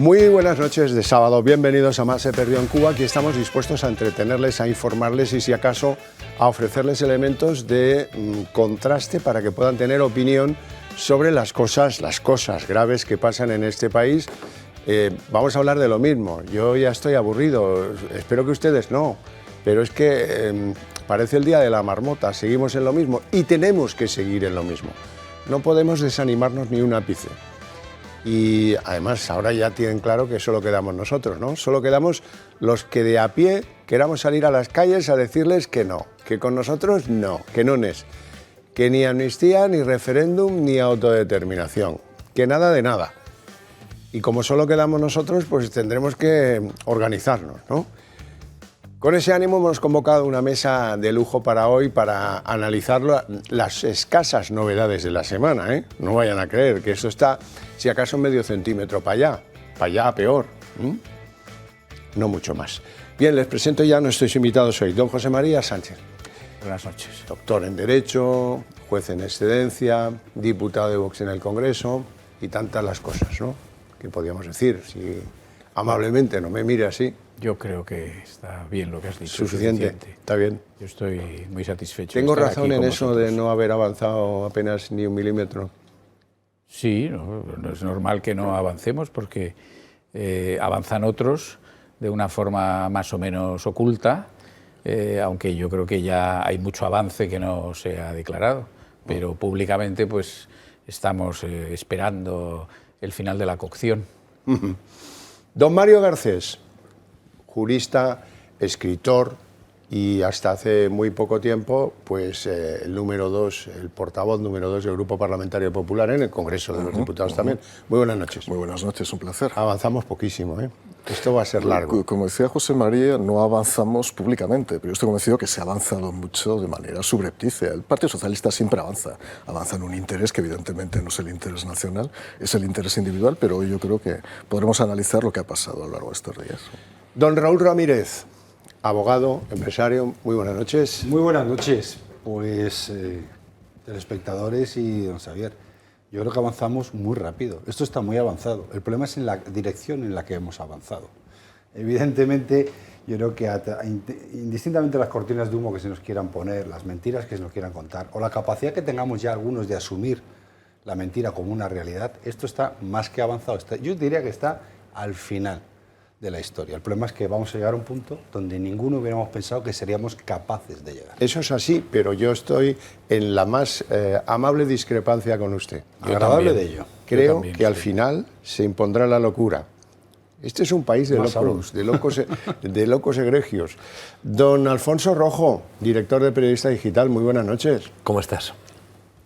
Muy buenas noches de sábado, bienvenidos a Más se perdió en Cuba. Aquí estamos dispuestos a entretenerles, a informarles y si acaso a ofrecerles elementos de contraste para que puedan tener opinión sobre las cosas graves que pasan en este país. Vamos a hablar de lo mismo, yo ya estoy aburrido, espero que ustedes no, pero es que parece el día de la marmota, seguimos en lo mismo y tenemos que seguir en lo mismo. No podemos desanimarnos ni un ápice. Y además ahora ya tienen claro que solo quedamos nosotros, ¿no? Solo quedamos los que de a pie queramos salir a las calles a decirles que no, que con nosotros no, que no es, que ni amnistía, ni referéndum, ni autodeterminación, que nada de nada. Y como solo quedamos nosotros, pues tendremos que organizarnos, ¿no? Con ese ánimo hemos convocado una mesa de lujo para hoy para analizar las escasas novedades de la semana, ¿eh? No vayan a creer que esto está, si acaso, medio centímetro para allá peor. No mucho más. Bien, les presento ya a nuestros invitados hoy. Don José María Sánchez. Buenas noches. Doctor en Derecho, juez en excedencia, diputado de Vox en el Congreso y tantas las cosas, ¿no? Que podríamos decir, si amablemente no me mire así. Yo creo que está bien lo que has dicho. Suficiente. Está bien. Yo estoy muy satisfecho. ¿Tengo razón en eso de no haber avanzado apenas ni un milímetro? Sí, no es normal que no avancemos porque avanzan otros de una forma más o menos oculta, aunque yo creo que ya hay mucho avance que no se ha declarado, pero públicamente pues estamos esperando el final de la cocción. Don Mario Garcés, jurista, escritor y hasta hace muy poco tiempo, pues el portavoz número 2 del Grupo Parlamentario Popular en el Congreso de los Diputados también. Muy buenas noches. Muy buenas noches, un placer. Avanzamos poquísimo, ¿eh? Esto va a ser largo. Como decía José María, no avanzamos públicamente, pero yo estoy convencido que se ha avanzado mucho de manera subrepticia. El Partido Socialista siempre avanza en un interés que evidentemente no es el interés nacional, es el interés individual, pero hoy yo creo que podremos analizar lo que ha pasado a lo largo de estos días. Don Raúl Ramírez, abogado, empresario, muy buenas noches. Muy buenas noches, pues telespectadores y don Xavier. Yo creo que avanzamos muy rápido. Esto está muy avanzado. El problema es en la dirección en la que hemos avanzado. Evidentemente, yo creo que indistintamente las cortinas de humo que se nos quieran poner, las mentiras que se nos quieran contar, o la capacidad que tengamos ya algunos de asumir la mentira como una realidad, esto está más que avanzado. Yo diría que está al final de la historia. El problema es que vamos a llegar a un punto donde ninguno hubiéramos pensado que seríamos capaces de llegar. Eso es así, pero yo estoy en la más amable discrepancia con usted. Agradable de ello. Creo que al final se impondrá la locura. Este es un país de locos egregios. Don Alfonso Rojo, director de Periodista Digital, muy buenas noches. ¿Cómo estás?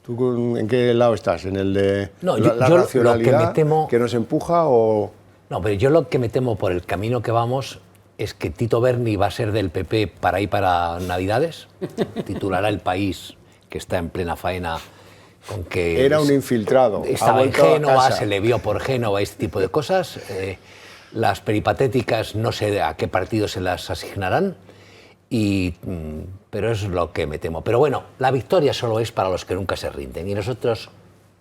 ¿Tú en qué lado estás? ¿En el de la racionalidad lo que me temo, que nos empuja o...? No, pero yo lo que me temo por el camino que vamos es que Tito Berni va a ser del PP para Navidades, titulará El País, que está en plena faena con que... Era un infiltrado. Estaba en Génova, se le vio por Génova, este tipo de cosas. Las peripatéticas no sé a qué partido se las asignarán, pero es lo que me temo. Pero bueno, la victoria solo es para los que nunca se rinden y nosotros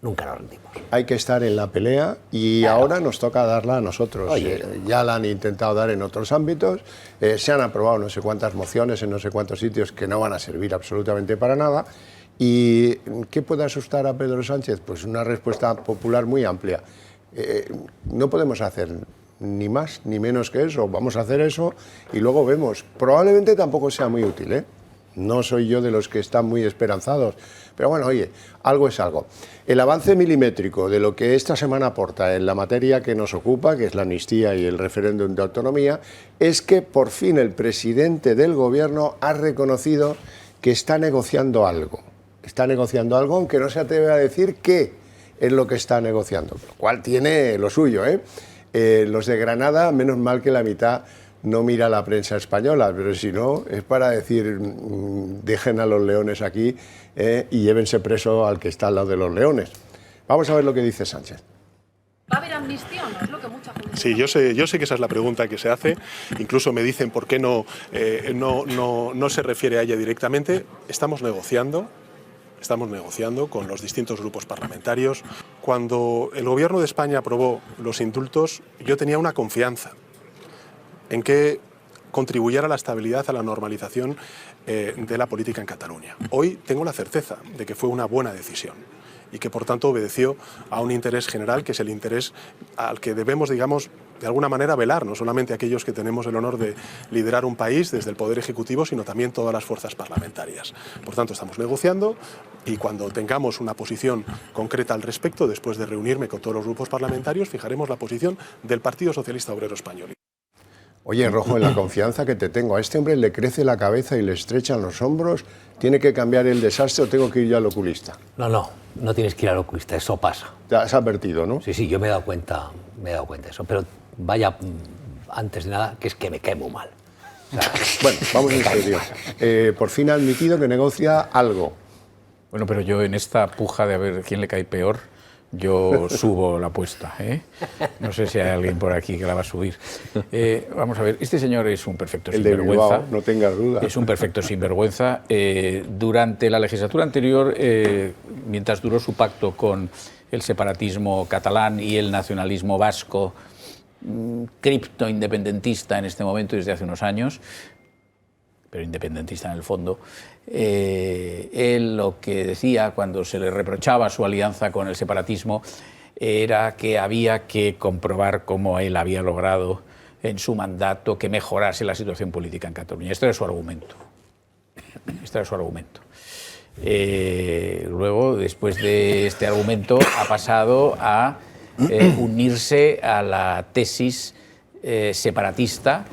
nunca nos rendimos. Hay que estar en la pelea y ahora nos toca darla a nosotros. Ya la han intentado dar en otros ámbitos, se han aprobado no sé cuántas mociones en no sé cuántos sitios que no van a servir absolutamente para nada. ¿Y qué puede asustar a Pedro Sánchez? Pues una respuesta popular muy amplia. No podemos hacer ni más ni menos que eso, vamos a hacer eso y luego vemos. Probablemente tampoco sea muy útil, ¿eh? No soy yo de los que están muy esperanzados, pero bueno, oye, algo es algo. El avance milimétrico de lo que esta semana aporta en la materia que nos ocupa, que es la amnistía y el referéndum de autonomía, es que por fin el presidente del gobierno ha reconocido que está negociando algo. Está negociando algo, aunque no se atreve a decir qué es lo que está negociando, lo cual tiene lo suyo, ¿eh? Los de Granada, menos mal que la mitad no mira la prensa española, pero si no, es para decir, dejen a los leones aquí y llévense preso al que está al lado de los leones. Vamos a ver lo que dice Sánchez. ¿Va a haber amnistía o no? Es lo que mucha gente... Sí, yo sé que esa es la pregunta que se hace. Incluso me dicen por qué no se refiere a ella directamente. Estamos negociando estamos negociando con los distintos grupos parlamentarios. Cuando el Gobierno de España aprobó los indultos, yo tenía una confianza en que contribuyera a la estabilidad, a la normalización de la política en Cataluña. Hoy tengo la certeza de que fue una buena decisión y que por tanto obedeció a un interés general, que es el interés al que debemos, digamos, de alguna manera velar, no solamente aquellos que tenemos el honor de liderar un país desde el Poder Ejecutivo, sino también todas las fuerzas parlamentarias. Por tanto, estamos negociando y cuando tengamos una posición concreta al respecto, después de reunirme con todos los grupos parlamentarios, fijaremos la posición del Partido Socialista Obrero Español. Oye, Rojo, en la confianza que te tengo, ¿a este hombre le crece la cabeza y le estrechan los hombros? ¿Tiene que cambiar el desastre o tengo que ir ya al oculista? No tienes que ir al oculista, eso pasa. Te has advertido, ¿no? Sí, yo me he dado cuenta de eso, pero vaya, antes de nada, que es que me cae muy mal. O sea, bueno, vamos en serio. Por fin ha admitido que negocia algo. Bueno, pero yo en esta puja de a ver quién le cae peor, yo subo la apuesta, ¿eh? No sé si hay alguien por aquí que la va a subir. Vamos a ver, este señor es un perfecto sinvergüenza. El de Bilbao, no tengas duda. Es un perfecto sinvergüenza. Durante la legislatura anterior, mientras duró su pacto con el separatismo catalán y el nacionalismo vasco, cripto-independentista en este momento desde hace unos años, pero independentista en el fondo, él lo que decía cuando se le reprochaba su alianza con el separatismo era que había que comprobar cómo él había logrado en su mandato que mejorase la situación política en Cataluña. Este era su argumento. Luego, después de este argumento, ha pasado a unirse a la tesis separatista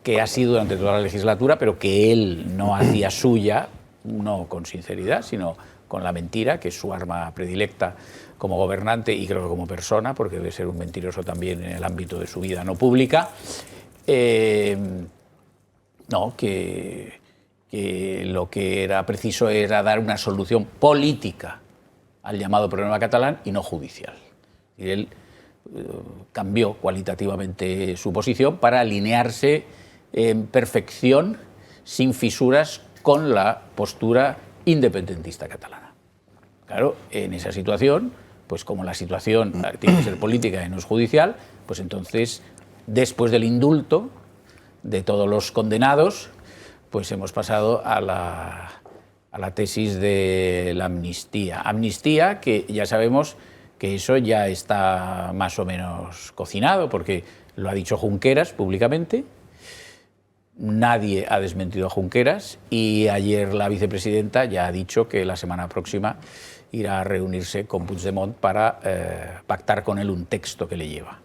que ha sido durante toda la legislatura, pero que él no hacía suya, no con sinceridad, sino con la mentira, que es su arma predilecta como gobernante y creo que como persona, porque debe ser un mentiroso también en el ámbito de su vida no pública. Que lo que era preciso era dar una solución política al llamado problema catalán y no judicial. Y él cambió cualitativamente su posición para alinearse en perfección, sin fisuras, con la postura independentista catalana. Claro, en esa situación, pues como la situación tiene que ser política y no es judicial, pues entonces, después del indulto de todos los condenados, pues hemos pasado a la tesis de la amnistía. Amnistía que ya sabemos que eso ya está más o menos cocinado, porque lo ha dicho Junqueras públicamente, nadie ha desmentido a Junqueras y ayer la vicepresidenta ya ha dicho que la semana próxima irá a reunirse con Puigdemont para pactar con él un texto que le lleva,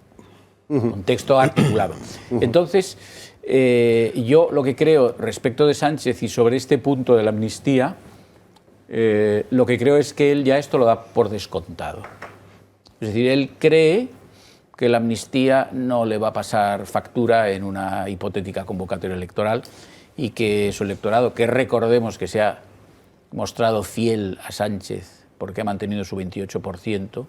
un texto articulado. Entonces, yo lo que creo respecto de Sánchez y sobre este punto de la amnistía, lo que creo es que él ya esto lo da por descontado. Es decir, él cree que la amnistía no le va a pasar factura en una hipotética convocatoria electoral y que su electorado, que recordemos que se ha mostrado fiel a Sánchez porque ha mantenido su 28%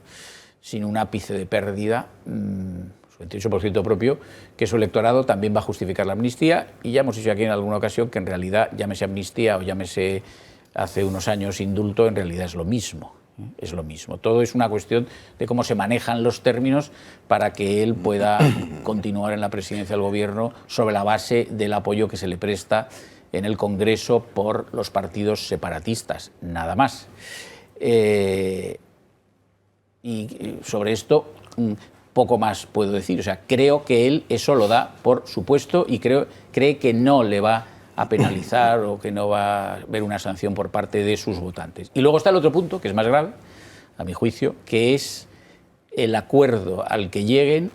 sin un ápice de pérdida, su 28% propio, que su electorado también va a justificar la amnistía, y ya hemos dicho aquí en alguna ocasión que en realidad, llámese amnistía o llámese hace unos años indulto, en realidad es lo mismo. Es lo mismo. Todo es una cuestión de cómo se manejan los términos para que él pueda continuar en la presidencia del Gobierno sobre la base del apoyo que se le presta en el Congreso por los partidos separatistas, nada más. Y sobre esto poco más puedo decir. O sea, creo que él eso lo da por supuesto y cree que no le va a penalizar o que no va a haber una sanción por parte de sus votantes. Y luego está el otro punto, que es más grave, a mi juicio, que es el acuerdo al que lleguen,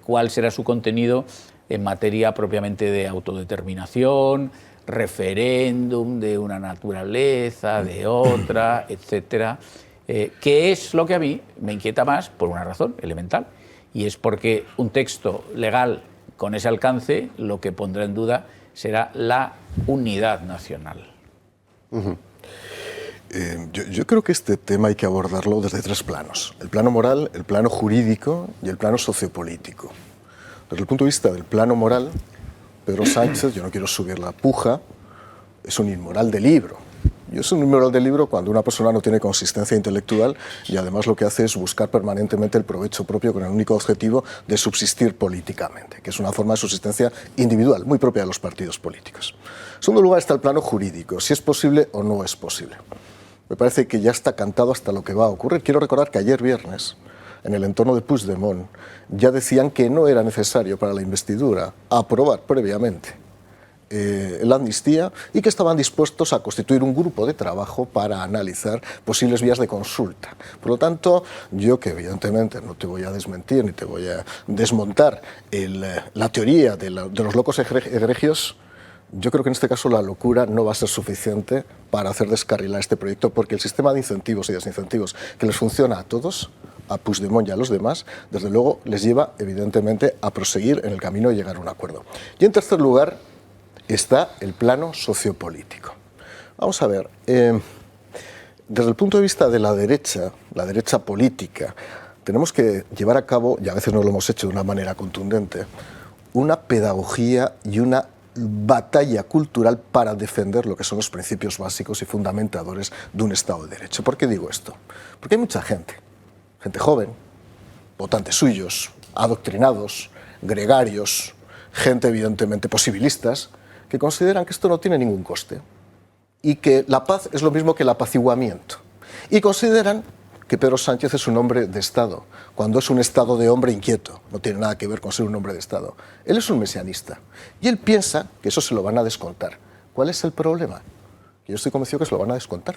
cuál será su contenido en materia propiamente de autodeterminación, referéndum de una naturaleza, de otra, etcétera, que es lo que a mí me inquieta más por una razón elemental, y es porque un texto legal con ese alcance lo que pondrá en duda será la unidad nacional. Yo creo que este tema hay que abordarlo desde tres planos. El plano moral, el plano jurídico y el plano sociopolítico. Desde el punto de vista del plano moral, Pedro Sánchez, yo no quiero subir la puja, es un inmoral de libro. Yo es un número del libro cuando una persona no tiene consistencia intelectual y además lo que hace es buscar permanentemente el provecho propio con el único objetivo de subsistir políticamente, que es una forma de subsistencia individual, muy propia de los partidos políticos. En segundo lugar está el plano jurídico, si es posible o no es posible. Me parece que ya está cantado hasta lo que va a ocurrir. Quiero recordar que ayer viernes, en el entorno de Puigdemont, ya decían que no era necesario para la investidura aprobar previamente la amnistía y que estaban dispuestos a constituir un grupo de trabajo para analizar posibles vías de consulta. Por lo tanto, yo que evidentemente no te voy a desmentir ni te voy a desmontar la teoría de los locos egregios, yo creo que en este caso la locura no va a ser suficiente para hacer descarrilar este proyecto, porque el sistema de incentivos y desincentivos que les funciona a todos, a Puigdemont y a los demás, desde luego les lleva evidentemente a proseguir en el camino y llegar a un acuerdo. Y en tercer lugar está el plano sociopolítico. Vamos a ver, desde el punto de vista de la derecha política, tenemos que llevar a cabo, y a veces no lo hemos hecho de una manera contundente, una pedagogía y una batalla cultural para defender lo que son los principios básicos y fundamentadores de un Estado de Derecho. ¿Por qué digo esto? Porque hay mucha gente joven, votantes suyos, adoctrinados, gregarios, gente evidentemente posibilistas, que consideran que esto no tiene ningún coste y que la paz es lo mismo que el apaciguamiento. Y consideran que Pedro Sánchez es un hombre de Estado, cuando es un Estado de hombre inquieto. No tiene nada que ver con ser un hombre de Estado. Él es un mesianista y él piensa que eso se lo van a descontar. ¿Cuál es el problema? Yo estoy convencido que se lo van a descontar,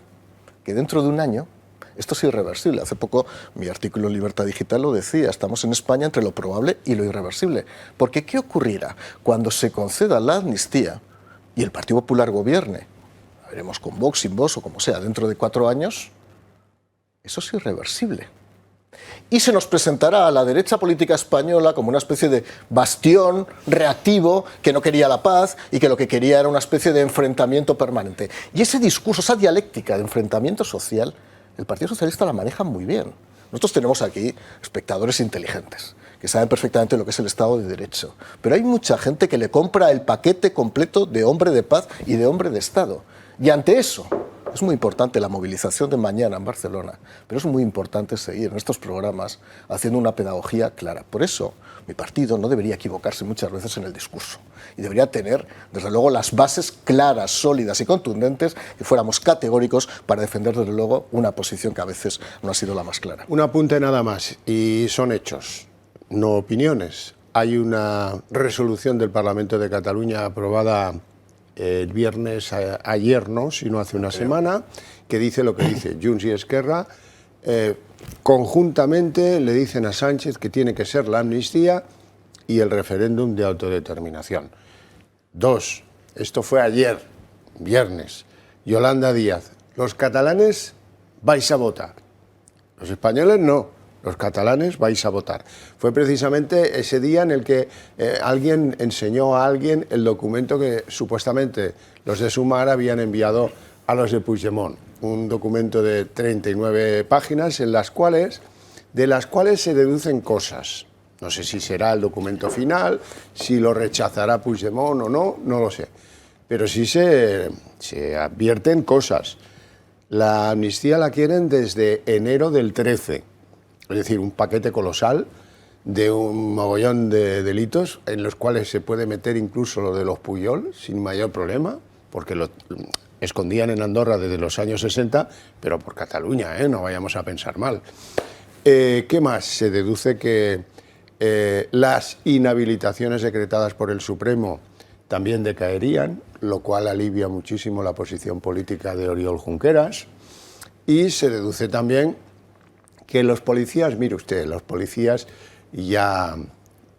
que dentro de un año esto es irreversible. Hace poco mi artículo en Libertad Digital lo decía, estamos en España entre lo probable y lo irreversible. Porque ¿qué ocurrirá cuando se conceda la amnistía y el Partido Popular gobierne? Veremos con Vox, sin Vox o como sea, dentro de 4 años. Eso es irreversible. Y se nos presentará a la derecha política española como una especie de bastión reactivo que no quería la paz y que lo que quería era una especie de enfrentamiento permanente. Y ese discurso, esa dialéctica de enfrentamiento social, el Partido Socialista la maneja muy bien. Nosotros tenemos aquí espectadores inteligentes, que saben perfectamente lo que es el Estado de Derecho. Pero hay mucha gente que le compra el paquete completo de hombre de paz y de hombre de Estado. Y ante eso, es muy importante la movilización de mañana en Barcelona, pero es muy importante seguir en estos programas haciendo una pedagogía clara. Por eso, mi partido no debería equivocarse muchas veces en el discurso y debería tener, desde luego, las bases claras, sólidas y contundentes, que fuéramos categóricos para defender, desde luego, una posición que a veces no ha sido la más clara. Un apunte nada más, y son hechos, no opiniones. Hay una resolución del Parlamento de Cataluña aprobada el viernes, ayer no, sino hace una semana, que dice lo que dice. Junts y Esquerra conjuntamente le dicen a Sánchez que tiene que ser la amnistía y el referéndum de autodeterminación. 2. Esto fue ayer, viernes. Yolanda Díaz. Los catalanes vais a votar. Los españoles no. Los catalanes vais a votar. Fue precisamente ese día en el que alguien enseñó a alguien el documento que supuestamente los de Sumar habían enviado a los de Puigdemont. Un documento de 39 páginas de las cuales se deducen cosas. No sé si será el documento final, si lo rechazará Puigdemont o no, no lo sé. Pero sí se advierten cosas. La amnistía la quieren desde enero del 13. Es decir, un paquete colosal de un mogollón de delitos en los cuales se puede meter incluso lo de los Pujol sin mayor problema, porque lo escondían en Andorra desde los años 60, pero por Cataluña, no vayamos a pensar mal. ¿Qué más? Se deduce que las inhabilitaciones decretadas por el Supremo también decaerían, lo cual alivia muchísimo la posición política de Oriol Junqueras, y se deduce también que los policías, mire usted, los policías ya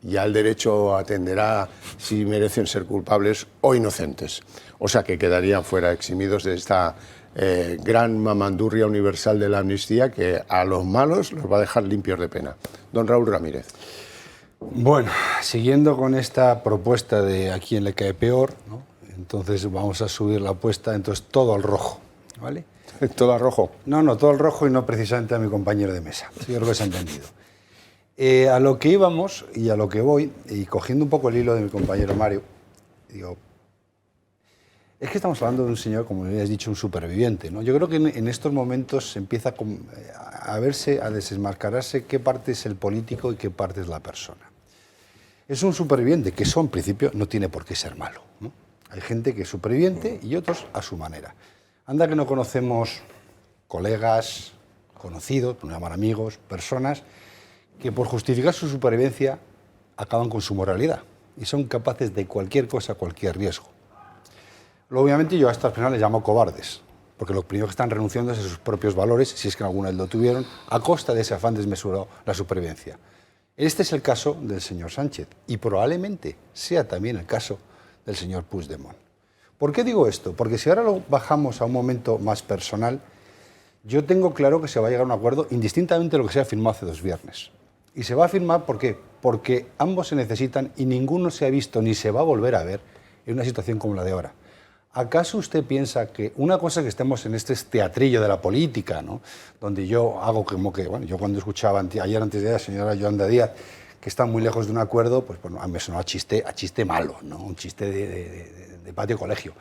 el derecho atenderá si merecen ser culpables o inocentes. O sea que quedarían fuera eximidos de esta gran mamandurria universal de la amnistía que a los malos los va a dejar limpios de pena. Don Raúl Ramírez. Bueno, siguiendo con esta propuesta de a quién le cae peor, ¿no? Entonces vamos a subir la apuesta, entonces todo al rojo, ¿vale? ¿Todo al rojo? No, todo al rojo y no precisamente a mi compañero de mesa. Sí, yo creo que se ha entendido. A lo que íbamos y a lo que voy, y cogiendo un poco el hilo de mi compañero Mario, digo, Es que estamos hablando de un señor, como habías dicho, un superviviente, ¿no? Yo creo que en estos momentos se empieza a verse, a desenmascararse qué parte es el político y qué parte es la persona. Es un superviviente, que eso en principio no tiene por qué ser malo, ¿no? Hay gente que es superviviente y otros a su manera. Anda que no conocemos colegas, conocidos, por no llamar amigos, personas, que por justificar su supervivencia acaban con su moralidad y son capaces de cualquier cosa, cualquier riesgo. Obviamente yo a estas personas les llamo cobardes, porque lo primero que están renunciando es a sus propios valores, si es que alguna vez lo tuvieron, a costa de ese afán desmesurado, la supervivencia. Este es el caso del señor Sánchez y probablemente sea también el caso del señor Puigdemont. ¿Por qué digo esto? Porque si ahora lo bajamos a un momento más personal, yo tengo claro que se va a llegar a un acuerdo indistintamente de lo que se ha firmado hace 2 viernes. Y se va a firmar ¿por qué? Porque ambos se necesitan y ninguno se ha visto ni se va a volver a ver en una situación como la de ahora. ¿Acaso usted piensa que una cosa es que estemos en este teatrillo de la política, ¿no? Donde yo hago como que, bueno, yo cuando escuchaba ayer antes de la señora Yolanda Díaz, que está muy lejos de un acuerdo, pues bueno, a mí me sonó a chiste malo, ¿no? Un chiste de patio colegio.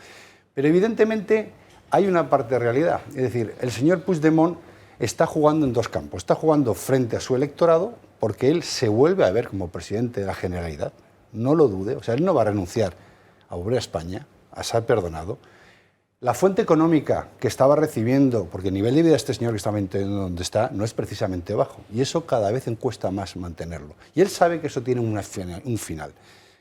Pero evidentemente hay una parte de realidad. Es decir, el señor Puigdemont está jugando en 2 campos. Está jugando frente a su electorado porque él se vuelve a ver como presidente de la Generalidad. No lo dude. O sea, él no va a renunciar a volver a España, a ser perdonado. La fuente económica que estaba recibiendo, porque el nivel de vida de este señor que está manteniendo donde está, no es precisamente bajo. Y eso cada vez cuesta más mantenerlo. Y él sabe que eso tiene un final.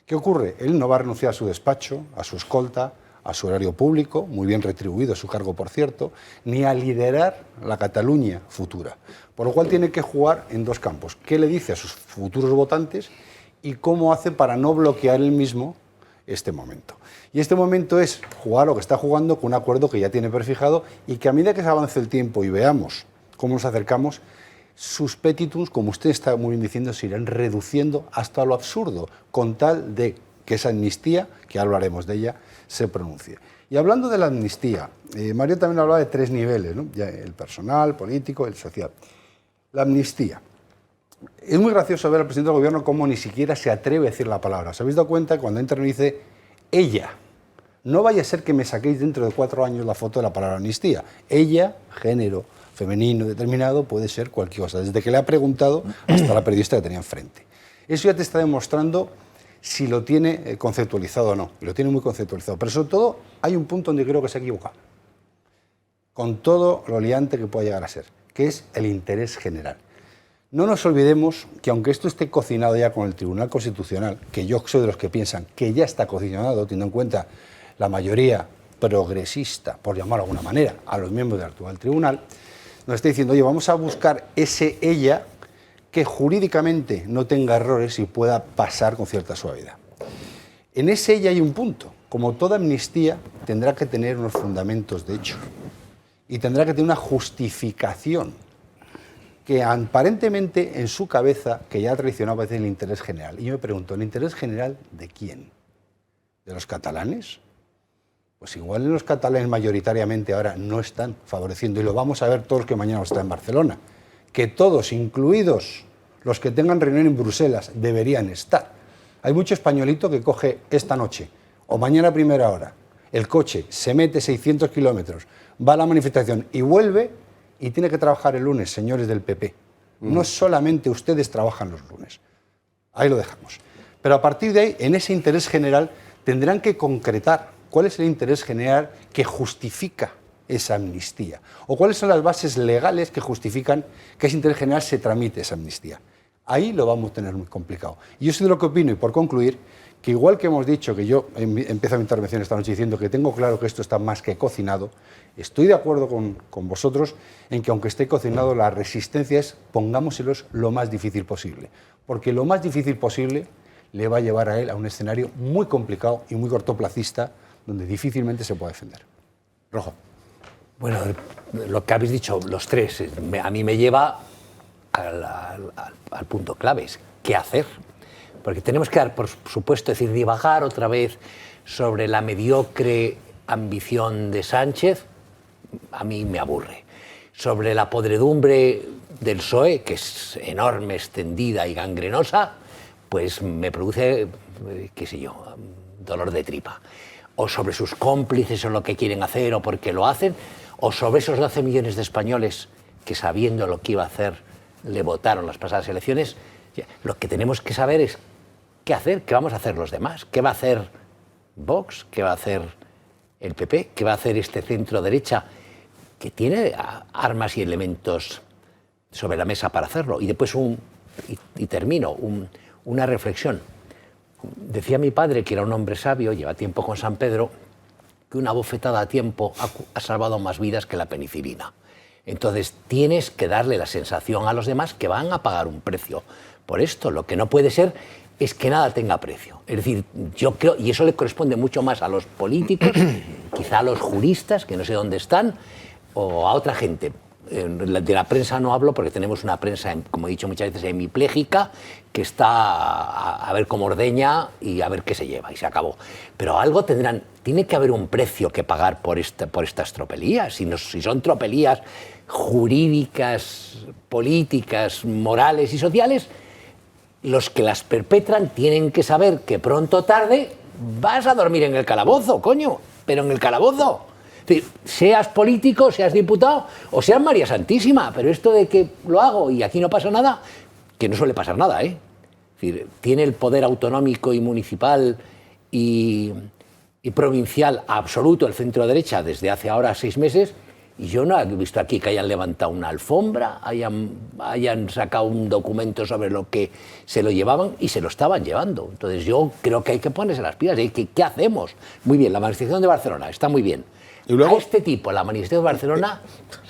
¿Qué ocurre? Él no va a renunciar a su despacho, a su escolta, a su horario público, muy bien retribuido su cargo, por cierto, ni a liderar la Cataluña futura. Por lo cual tiene que jugar en 2 campos. ¿Qué le dice a sus futuros votantes y cómo hace para no bloquear él mismo este momento? Y este momento es jugar lo que está jugando con un acuerdo que ya tiene prefijado y que a medida que se avance el tiempo y veamos cómo nos acercamos, sus petitums, como usted está muy bien diciendo, se irán reduciendo hasta lo absurdo, con tal de que esa amnistía, que hablaremos de ella, se pronuncie. Y hablando de la amnistía, Mario también hablaba de 3 niveles, ¿no? Ya el personal, político, el social. La amnistía. Es muy gracioso ver al presidente del gobierno cómo ni siquiera se atreve a decir la palabra. ¿Os habéis dado cuenta cuando entra y dice ella? No vaya a ser que me saquéis dentro de 4 años la foto de la palabra amnistía. Ella, género femenino determinado, puede ser cualquier cosa. Desde que le ha preguntado hasta la periodista que tenía enfrente. Eso ya te está demostrando si lo tiene conceptualizado o no. Y lo tiene muy conceptualizado. Pero sobre todo hay un punto donde creo que se ha equivocado. Con todo lo liante que pueda llegar a ser, que es el interés general. No nos olvidemos que aunque esto esté cocinado ya con el Tribunal Constitucional, que yo soy de los que piensan que ya está cocinado, teniendo en cuenta la mayoría progresista, por llamarlo de alguna manera, a los miembros del actual tribunal, nos está diciendo, oye, vamos a buscar ese ella que jurídicamente no tenga errores y pueda pasar con cierta suavidad. En ese ella hay un punto. Como toda amnistía, tendrá que tener unos fundamentos de hecho y tendrá que tener una justificación que aparentemente en su cabeza, que ya ha traicionado a veces el interés general. Y yo me pregunto, ¿el interés general de quién? ¿De los catalanes? Pues igual los catalanes mayoritariamente ahora no están favoreciendo, y lo vamos a ver todos los que mañana están en Barcelona, que todos, incluidos los que tengan reunión en Bruselas, deberían estar. Hay mucho españolito que coge esta noche o mañana a primera hora el coche, se mete 600 kilómetros, va a la manifestación y vuelve y tiene que trabajar el lunes, señores del PP. No solamente ustedes trabajan los lunes. Ahí lo dejamos. Pero a partir de ahí, en ese interés general, tendrán que concretar cuál es el interés general que justifica esa amnistía o cuáles son las bases legales que justifican que ese interés general se tramite esa amnistía. Ahí lo vamos a tener muy complicado. Y yo soy de lo que opino, y por concluir, que igual que hemos dicho, que yo empiezo mi intervención esta noche diciendo que tengo claro que esto está más que cocinado, estoy de acuerdo con vosotros en que aunque esté cocinado, la resistencia es pongámoselos lo más difícil posible, porque lo más difícil posible le va a llevar a él a un escenario muy complicado y muy cortoplacista, donde difícilmente se puede defender. Rojo. Bueno, lo que habéis dicho los 3, a mí me lleva al punto clave, es ¿qué hacer? Porque tenemos que dar, por supuesto, decir, divagar otra vez sobre la mediocre ambición de Sánchez, a mí me aburre. Sobre la podredumbre del PSOE, que es enorme, extendida y gangrenosa, pues me produce, qué sé yo, dolor de tripa. o sobre sus cómplices o lo que quieren hacer o por qué lo hacen, o sobre esos 12 millones de españoles que, sabiendo lo que iba a hacer, le votaron las pasadas elecciones. Lo que tenemos que saber es qué hacer, qué vamos a hacer los demás, qué va a hacer Vox, qué va a hacer el PP, qué va a hacer este centro derecha, que tiene armas y elementos sobre la mesa para hacerlo. Y después, y termino, una reflexión. Decía mi padre, que era un hombre sabio, lleva tiempo con San Pedro, que una bofetada a tiempo ha salvado más vidas que la penicilina. Entonces tienes que darle la sensación a los demás que van a pagar un precio por esto. Lo que no puede ser es que nada tenga precio. Es decir, yo creo, y eso le corresponde mucho más a los políticos, quizá a los juristas, que no sé dónde están, o a otra gente. De la prensa no hablo porque tenemos una prensa, como he dicho muchas veces, hemipléjica, que está a ver cómo ordeña y a ver qué se lleva, y se acabó. Pero algo tendrán, tiene que haber un precio que pagar por estas tropelías. Si son tropelías jurídicas, políticas, morales y sociales, los que las perpetran tienen que saber que pronto o tarde vas a dormir en el calabozo, coño, pero en el calabozo. Es decir, seas político, seas diputado o seas María Santísima, pero esto de que lo hago y aquí no pasa nada, que no suele pasar nada, ¿eh? Es decir, tiene el poder autonómico y municipal y provincial absoluto el centro derecha desde hace ahora 6 meses, y yo no he visto aquí que hayan levantado una alfombra, hayan sacado un documento sobre lo que se lo llevaban y se lo estaban llevando. Entonces yo creo que hay que ponerse las pilas. ¿Qué hacemos? Muy bien, la manifestación de Barcelona está muy bien. ¿Y luego? A este tipo, la manifestación de Barcelona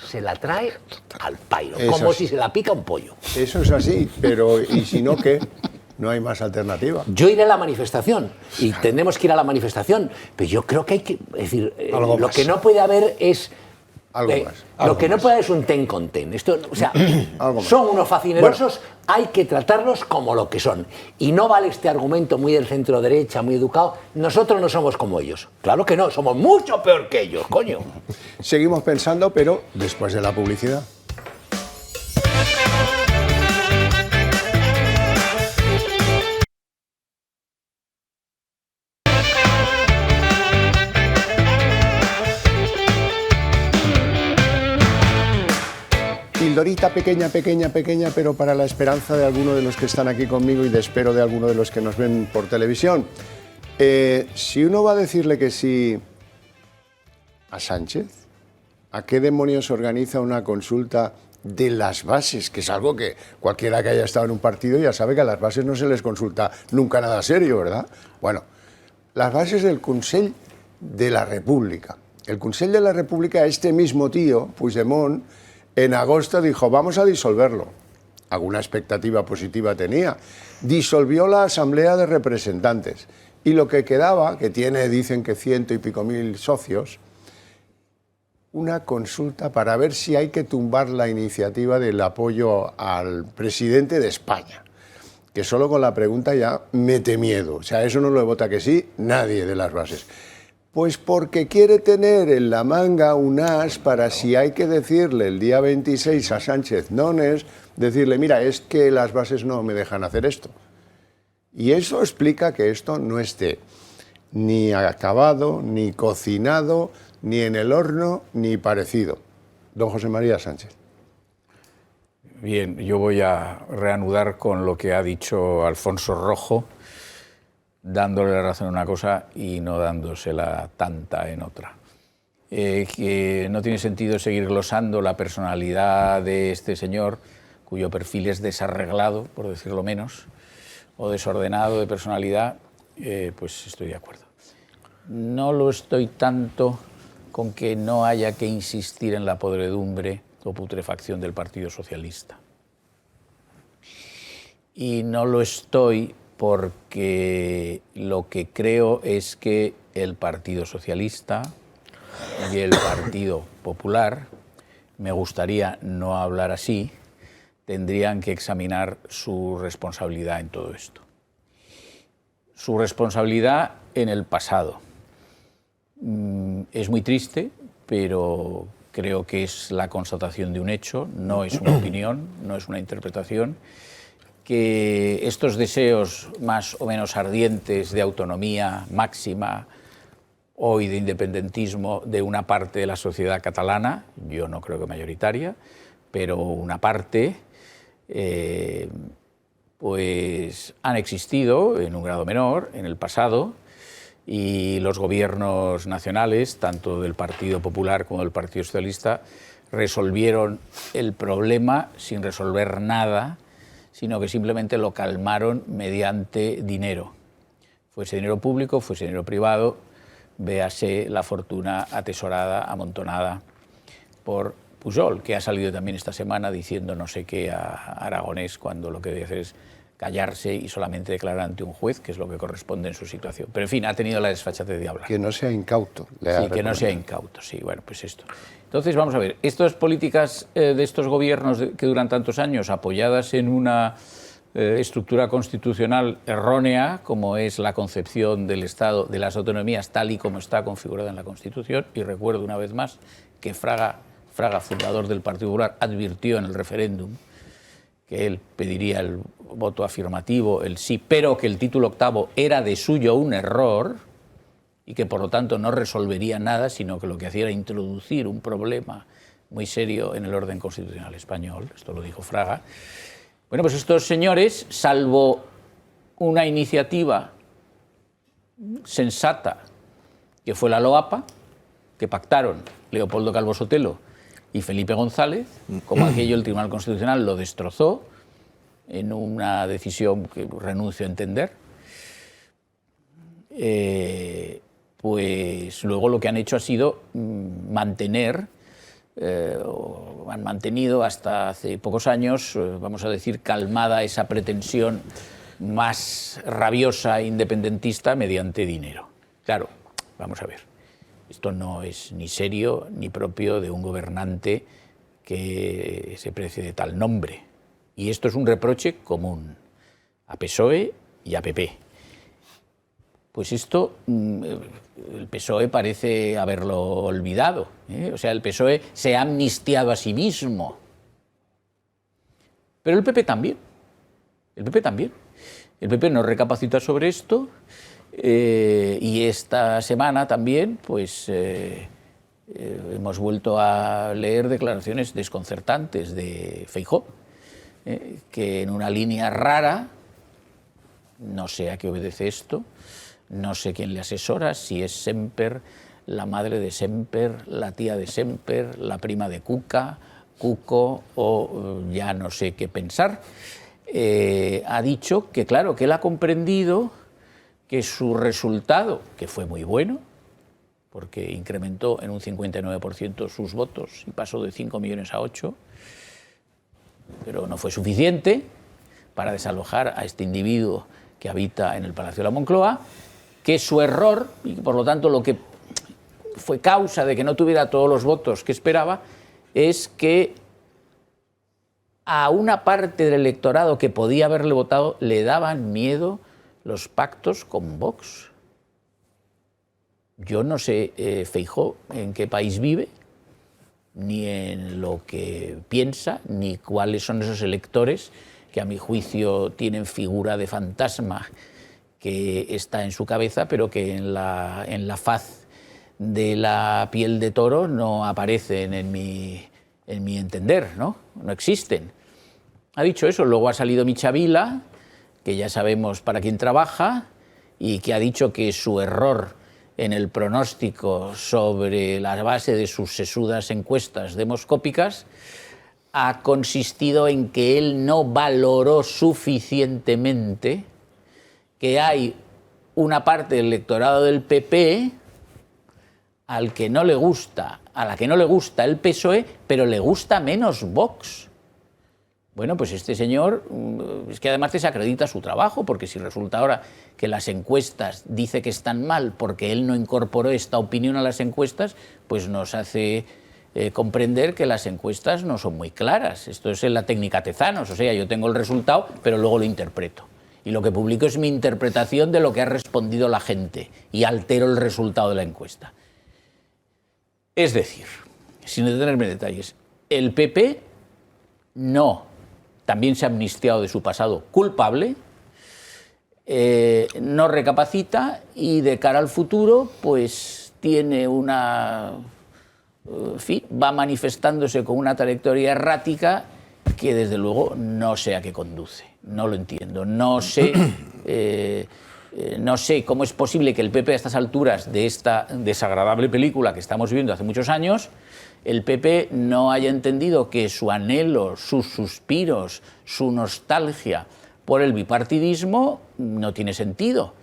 se la trae al pairo, como si se la pica un pollo. Eso es así, pero ¿y si no qué? No hay más alternativa. Yo iré a la manifestación y tenemos que ir a la manifestación, pero yo creo que hay que... Es decir, lo que no puede haber es... Lo que no puede haber es un ten con ten. Esto, o sea, son unos facinerosos, bueno, hay que tratarlos como lo que son. Y no vale este argumento muy del centro derecha, muy educado. Nosotros no somos como ellos. Claro que no, somos mucho peor que ellos, coño. Seguimos pensando, pero después de la publicidad. Pildorita pequeña, pero para la esperanza de alguno de los que están aquí conmigo y espero de alguno de los que nos ven por televisión. Si uno va a decirle que sí a Sánchez, ¿a qué demonios organiza una consulta de las bases? Que es algo que cualquiera que haya estado en un partido ya sabe que a las bases no se les consulta nunca nada serio, ¿verdad? Bueno, las bases del Consell de la República. El Consell de la República, este mismo tío, Puigdemont, en agosto dijo, vamos a disolverlo. Alguna expectativa positiva tenía. Disolvió la Asamblea de Representantes. Y lo que quedaba, que tiene, dicen que 100 y pico mil socios, una consulta para ver si hay que tumbar la iniciativa del apoyo al presidente de España. Que solo con la pregunta ya mete miedo. O sea, eso no lo vota que sí nadie de las bases. Pues porque quiere tener en la manga un as para si hay que decirle el día 26 a Sánchez Nones, decirle, mira, es que las bases no me dejan hacer esto. Y eso explica que esto no esté ni acabado, ni cocinado, ni en el horno, ni parecido. Don José María Sánchez. Bien, yo voy a reanudar con lo que ha dicho Alfonso Rojo, dándole la razón en una cosa y no dándosela tanta en otra. Que no tiene sentido seguir glosando la personalidad de este señor, cuyo perfil es desarreglado, por decirlo menos, o desordenado de personalidad, pues estoy de acuerdo. No lo estoy tanto con que no haya que insistir en la podredumbre o putrefacción del Partido Socialista. Y no lo estoy porque lo que creo es que el Partido Socialista y el Partido Popular, me gustaría no hablar así, tendrían que examinar su responsabilidad en todo esto. Su responsabilidad en el pasado. Es muy triste, pero creo que es la constatación de un hecho, no es una opinión, no es una interpretación, que estos deseos más o menos ardientes de autonomía máxima hoy de independentismo de una parte de la sociedad catalana, yo no creo que mayoritaria, pero una parte, pues han existido en un grado menor en el pasado, y los gobiernos nacionales, tanto del Partido Popular como del Partido Socialista, resolvieron el problema sin resolver nada, sino que simplemente lo calmaron mediante dinero. Fuese dinero público, fuese dinero privado, véase la fortuna atesorada, amontonada por Pujol, que ha salido también esta semana diciendo no sé qué a Aragonés, cuando lo que debe hacer es callarse y solamente declarar ante un juez, que es lo que corresponde en su situación. Pero en fin, ha tenido la desfachatez de hablar. Que no sea incauto. Sí, que no sea incauto, sí, bueno, pues esto. Entonces, vamos a ver, estas políticas de estos gobiernos que duran tantos años, apoyadas en una estructura constitucional errónea, como es la concepción del Estado, de las autonomías, tal y como está configurada en la Constitución, y recuerdo una vez más que Fraga, fundador del Partido Popular, advirtió en el referéndum que él pediría el voto afirmativo, el sí, pero que el título octavo era de suyo un error y que por lo tanto no resolvería nada, sino que lo que hacía era introducir un problema muy serio en el orden constitucional español. Esto lo dijo Fraga. Bueno, pues estos señores, salvo una iniciativa sensata, que fue la LOAPA, que pactaron Leopoldo Calvo Sotelo y Felipe González, como aquello el Tribunal Constitucional lo destrozó en una decisión que renuncio a entender, pues luego lo que han hecho ha sido mantener, o han mantenido hasta hace pocos años, vamos a decir, calmada esa pretensión más rabiosa e independentista mediante dinero. Claro, vamos a ver. Esto no es ni serio ni propio de un gobernante que se precie de tal nombre. Y esto es un reproche común a PSOE y a PP. Pues esto, el PSOE parece haberlo olvidado, ¿eh? O sea, el PSOE se ha amnistiado a sí mismo. Pero el PP también. El PP también. El PP no recapacita sobre esto. Y esta semana también, pues, hemos vuelto a leer declaraciones desconcertantes de Feijóo, que en una línea rara, no sé a qué obedece esto, no sé quién le asesora, si es Semper, la madre de Semper, la tía de Semper, la prima de Cuco, o ya no sé qué pensar, ha dicho que, claro, que él ha comprendido que su resultado, que fue muy bueno, porque incrementó en un 59% sus votos y pasó de 5 millones a 8, pero no fue suficiente para desalojar a este individuo que habita en el Palacio de la Moncloa, que su error, y por lo tanto lo que fue causa de que no tuviera todos los votos que esperaba, es que a una parte del electorado que podía haberle votado le daban miedo los pactos con Vox. Yo no sé, Feijóo, en qué país vive, ni en lo que piensa, ni cuáles son esos electores que a mi juicio tienen figura de fantasma que está en su cabeza, pero que en la faz de la piel de toro no aparecen en mi entender, ¿no? No existen. Ha dicho eso, luego ha salido Michavila, que ya sabemos para quién trabaja, y que ha dicho que su error en el pronóstico sobre la base de sus sesudas encuestas demoscópicas ha consistido en que él no valoró suficientemente que hay una parte del electorado del PP a la que no le gusta el PSOE, pero le gusta menos Vox. Bueno, pues este señor es que además desacredita su trabajo, porque si resulta ahora que las encuestas dice que están mal porque él no incorporó esta opinión a las encuestas, pues nos hace comprender que las encuestas no son muy claras. Esto es en la técnica Tezanos, o sea, yo tengo el resultado, pero luego lo interpreto. Y lo que publico es mi interpretación de lo que ha respondido la gente y altero el resultado de la encuesta. Es decir, sin detenerme en detalles, el PP también se ha amnistiado de su pasado culpable, no recapacita y de cara al futuro pues tiene una... En fin, va manifestándose con una trayectoria errática que desde luego no sé a qué conduce. No lo entiendo. No sé cómo es posible que el PP a estas alturas de esta desagradable película que estamos viviendo hace muchos años, el PP no haya entendido que su anhelo, sus suspiros, su nostalgia por el bipartidismo no tiene sentido.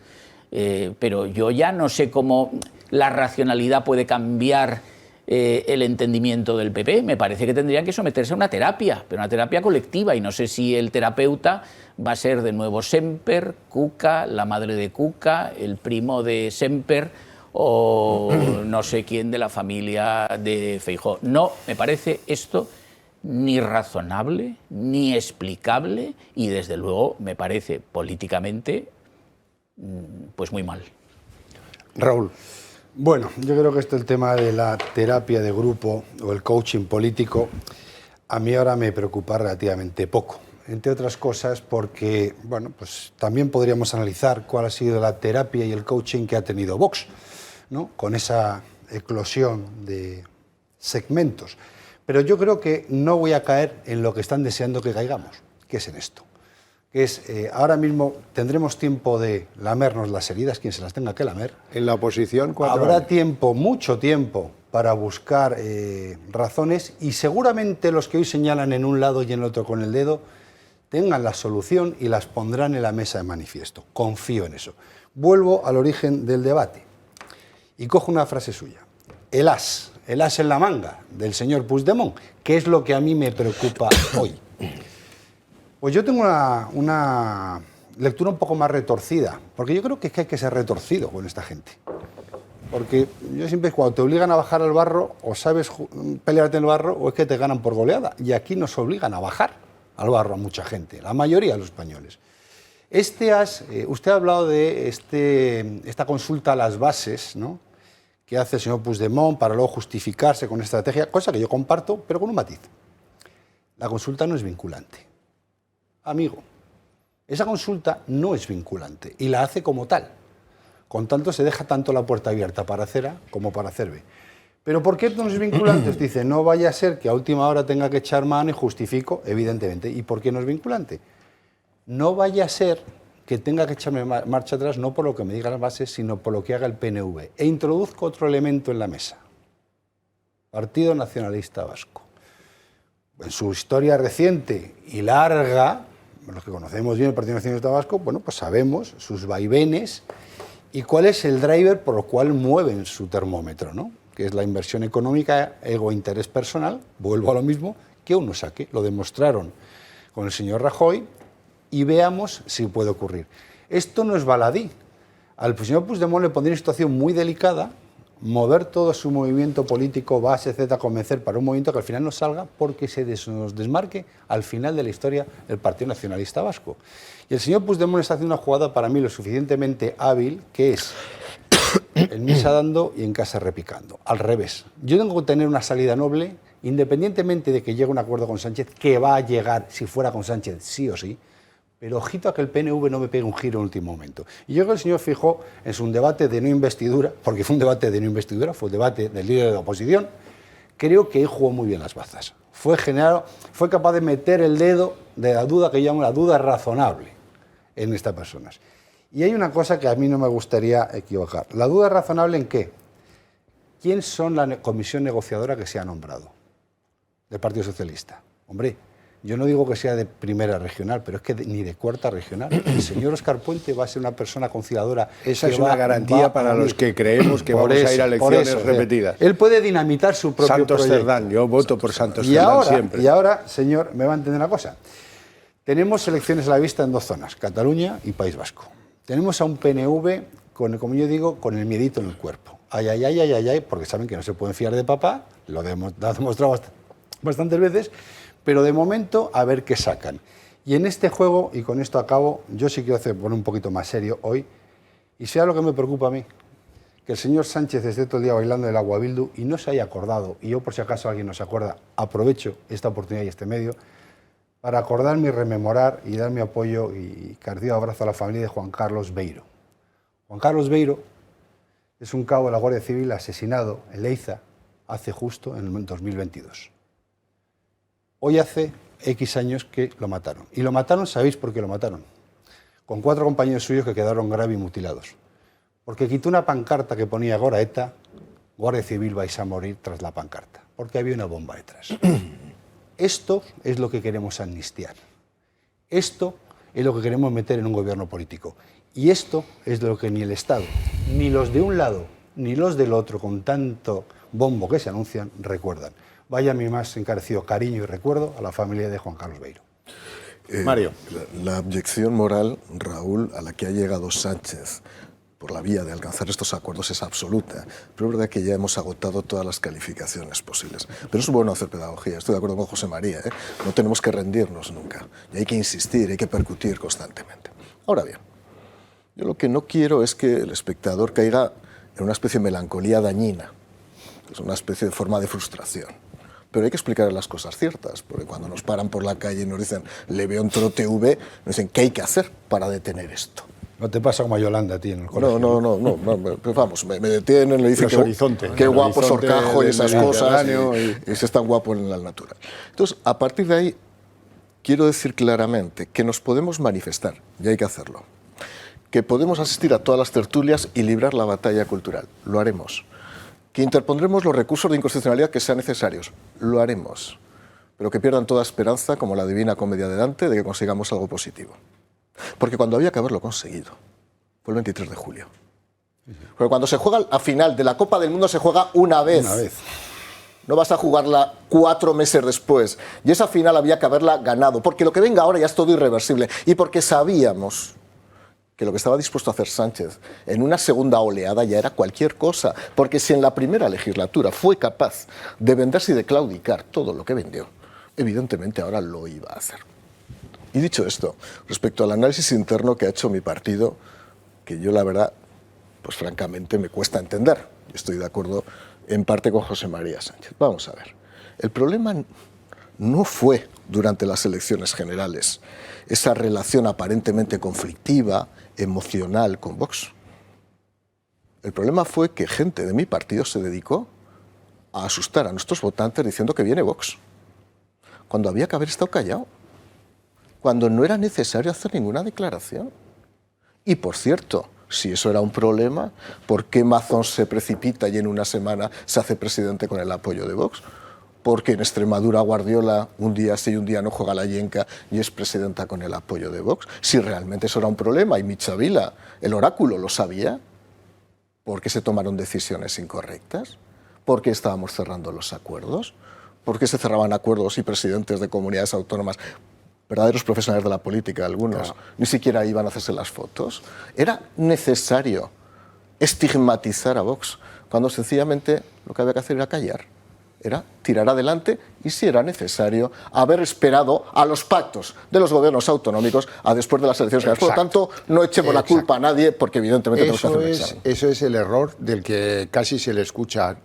Pero yo ya no sé cómo la racionalidad puede cambiar el entendimiento del PP. Me parece que tendrían que someterse a una terapia, pero una terapia colectiva, y no sé si el terapeuta va a ser de nuevo Semper, Cuca, la madre de Cuca, el primo de Semper o no sé quién de la familia de Feijóo. No, me parece esto ni razonable, ni explicable, y desde luego me parece políticamente pues muy mal. Raúl. Bueno, yo creo que el tema de la terapia de grupo o el coaching político a mí ahora me preocupa relativamente poco. Entre otras cosas porque, bueno, pues también podríamos analizar cuál ha sido la terapia y el coaching que ha tenido Vox, ¿no? Con esa eclosión de segmentos. Pero yo creo que no voy a caer en lo que están deseando que caigamos, que es en esto. Que es, ahora mismo tendremos tiempo de lamernos las heridas, quien se las tenga que lamer. En la oposición, habrá tiempo, mucho tiempo, para buscar razones, y seguramente los que hoy señalan en un lado y en el otro con el dedo tengan la solución y las pondrán en la mesa de manifiesto. Confío en eso. Vuelvo al origen del debate y cojo una frase suya. El as en la manga del señor Puigdemont, que es lo que a mí me preocupa hoy. Pues yo tengo una lectura un poco más retorcida, porque yo creo que es que hay que ser retorcido con esta gente. Porque yo siempre, cuando te obligan a bajar al barro, o sabes pelearte en el barro, o es que te ganan por goleada. Y aquí nos obligan a bajar al barro a mucha gente, la mayoría de los españoles. Usted ha hablado de esta consulta a las bases, ¿no?, que hace el señor Puigdemont para luego justificarse con esta estrategia, cosa que yo comparto, pero con un matiz. La consulta no es vinculante. Amigo, esa consulta no es vinculante y la hace como tal. Con tanto se deja tanto la puerta abierta para hacer A como para hacer B. ¿Pero por qué no es vinculante? Usted dice, no vaya a ser que a última hora tenga que echar mano, y justifico, evidentemente. ¿Y por qué no es vinculante? No vaya a ser que tenga que echarme marcha atrás, no por lo que me digan las bases, sino por lo que haga el PNV. E introduzco otro elemento en la mesa. Partido Nacionalista Vasco. En su historia reciente y larga, los que conocemos bien el Partido Nacionalista Vasco, bueno, pues sabemos sus vaivenes y cuál es el driver por el cual mueven su termómetro, ¿no?, que es la inversión económica, ego-interés personal, vuelvo a lo mismo, que uno saque. Lo demostraron con el señor Rajoy y veamos si puede ocurrir. Esto no es baladí. Al señor Puigdemont le pondría una situación muy delicada, mover todo su movimiento político, base, etcétera, convencer para un movimiento que al final no salga, porque nos desmarque al final de la historia el Partido Nacionalista Vasco. Y el señor Puigdemont está haciendo una jugada para mí lo suficientemente hábil, que es en misa dando y en casa repicando. Al revés. Yo tengo que tener una salida noble, independientemente de que llegue a un acuerdo con Sánchez, que va a llegar, si fuera con Sánchez, sí o sí, pero ojito a que el PNV no me pegue un giro en el último momento. Y yo creo que el señor Feijóo, en su debate de no investidura, porque fue un debate de no investidura, fue un debate del líder de la oposición, creo que él jugó muy bien las bazas. Fue capaz de meter el dedo de la duda, que yo llamo la duda razonable, en estas personas. Y hay una cosa que a mí no me gustaría equivocar. ¿La duda razonable en qué? ¿Quién son la comisión negociadora que se ha nombrado del Partido Socialista? Hombre, yo no digo que sea de primera regional, pero es que ni de cuarta regional. El señor Óscar Puente va a ser una persona conciliadora. Esa es una garantía para los que creemos que vamos a ir a elecciones repetidas. Él puede dinamitar su propio Santos proyecto. Cerdán, yo voto por Santos Cerdán siempre. Y ahora, señor, me va a entender una cosa. Tenemos elecciones a la vista en dos zonas, Cataluña y País Vasco. Tenemos a un PNV, como yo digo, con el miedito en el cuerpo. Ay, ay, ay, ay, ay, ay, porque saben que no se pueden fiar de papá, lo ha demostrado bastantes veces, pero de momento a ver qué sacan. Y en este juego, y con esto acabo, yo sí quiero poner un poquito más serio hoy, y sea lo que me preocupa a mí, que el señor Sánchez esté todo el día bailando el agua Bildu y no se haya acordado, y yo por si acaso alguien no se acuerda, aprovecho esta oportunidad y este medio, para acordarme y rememorar y dar mi apoyo y cardíaco abrazo a la familia de Juan Carlos Beiro. Juan Carlos Beiro Es un cabo de la Guardia Civil asesinado en Leiza hace justo en el 2022. Hoy hace X años que lo mataron. Y lo mataron, ¿sabéis por qué lo mataron? Con 4 compañeros suyos que quedaron grave y mutilados. Porque quitó una pancarta que ponía Gora ETA, Guardia Civil vais a morir tras la pancarta. Porque había una bomba detrás. Esto es lo que queremos amnistiar. Esto es lo que queremos meter en un gobierno político. Y esto es lo que ni el Estado, ni los de un lado, ni los del otro, con tanto bombo que se anuncian, recuerdan. Vaya mi más encarecido cariño y recuerdo a la familia de Juan Carlos Beiro. Mario. La abyección moral, Raúl, a la que ha llegado Sánchez por la vía de alcanzar estos acuerdos es absoluta. Pero es verdad que ya hemos agotado todas las calificaciones posibles. Pero es bueno hacer pedagogía, estoy de acuerdo con José María, ¿eh? No tenemos que rendirnos nunca. Y hay que insistir, hay que percutir constantemente. Ahora bien, yo lo que no quiero es que el espectador caiga en una especie de melancolía dañina, que es una especie de forma de frustración. Pero hay que explicar las cosas ciertas, porque cuando nos paran por la calle y nos dicen le veo en TV, nos dicen ¿qué hay que hacer para detener esto? ¿No te pasa como a Yolanda a ti en el colegio? No, pero vamos, me detienen, le dicen qué guapo es Horcajo y esas cosas, y si es tan guapo en la natural. Entonces, a partir de ahí, quiero decir claramente que nos podemos manifestar, y hay que hacerlo, que podemos asistir a todas las tertulias y librar la batalla cultural, lo haremos, que interpondremos los recursos de inconstitucionalidad que sean necesarios, lo haremos, pero que pierdan toda esperanza, como la Divina Comedia de Dante, de que consigamos algo positivo. Porque cuando había que haberlo conseguido, fue el 23 de julio. Porque cuando se juega a final de la Copa del Mundo se juega una vez. No vas a jugarla 4 meses después. Y esa final había que haberla ganado. Porque lo que venga ahora ya es todo irreversible. Y porque sabíamos que lo que estaba dispuesto a hacer Sánchez en una segunda oleada ya era cualquier cosa. Porque si en la primera legislatura fue capaz de venderse y de claudicar todo lo que vendió, evidentemente ahora lo iba a hacer. Y dicho esto, respecto al análisis interno que ha hecho mi partido, que yo la verdad, pues francamente me cuesta entender. Estoy de acuerdo en parte con José María Sánchez. Vamos a ver, el problema no fue durante las elecciones generales esa relación aparentemente conflictiva, emocional con Vox. El problema fue que gente de mi partido se dedicó a asustar a nuestros votantes diciendo que viene Vox, cuando había que haber estado callado, cuando no era necesario hacer ninguna declaración. Y por cierto, si eso era un problema, ¿por qué Mazón se precipita y en una semana se hace presidente con el apoyo de Vox? Porque en Extremadura Guardiola un día sí y un día no juega la yenca y es presidenta con el apoyo de Vox. Si realmente eso era un problema y Michavila, el oráculo, lo sabía, ¿por qué se tomaron decisiones incorrectas? ¿Por qué estábamos cerrando los acuerdos? ¿Por qué se cerraban acuerdos y presidentes de comunidades autónomas, verdaderos profesionales de la política, algunos, ni siquiera iban a hacerse las fotos? Era necesario estigmatizar a Vox, cuando sencillamente lo que había que hacer era callar, era tirar adelante y, si era necesario, haber esperado a los pactos de los gobiernos autonómicos a después de las elecciones generales. Por lo tanto, no echemos la culpa a nadie, porque evidentemente tenemos que hacer un examen. Eso es el error del que casi se le escucha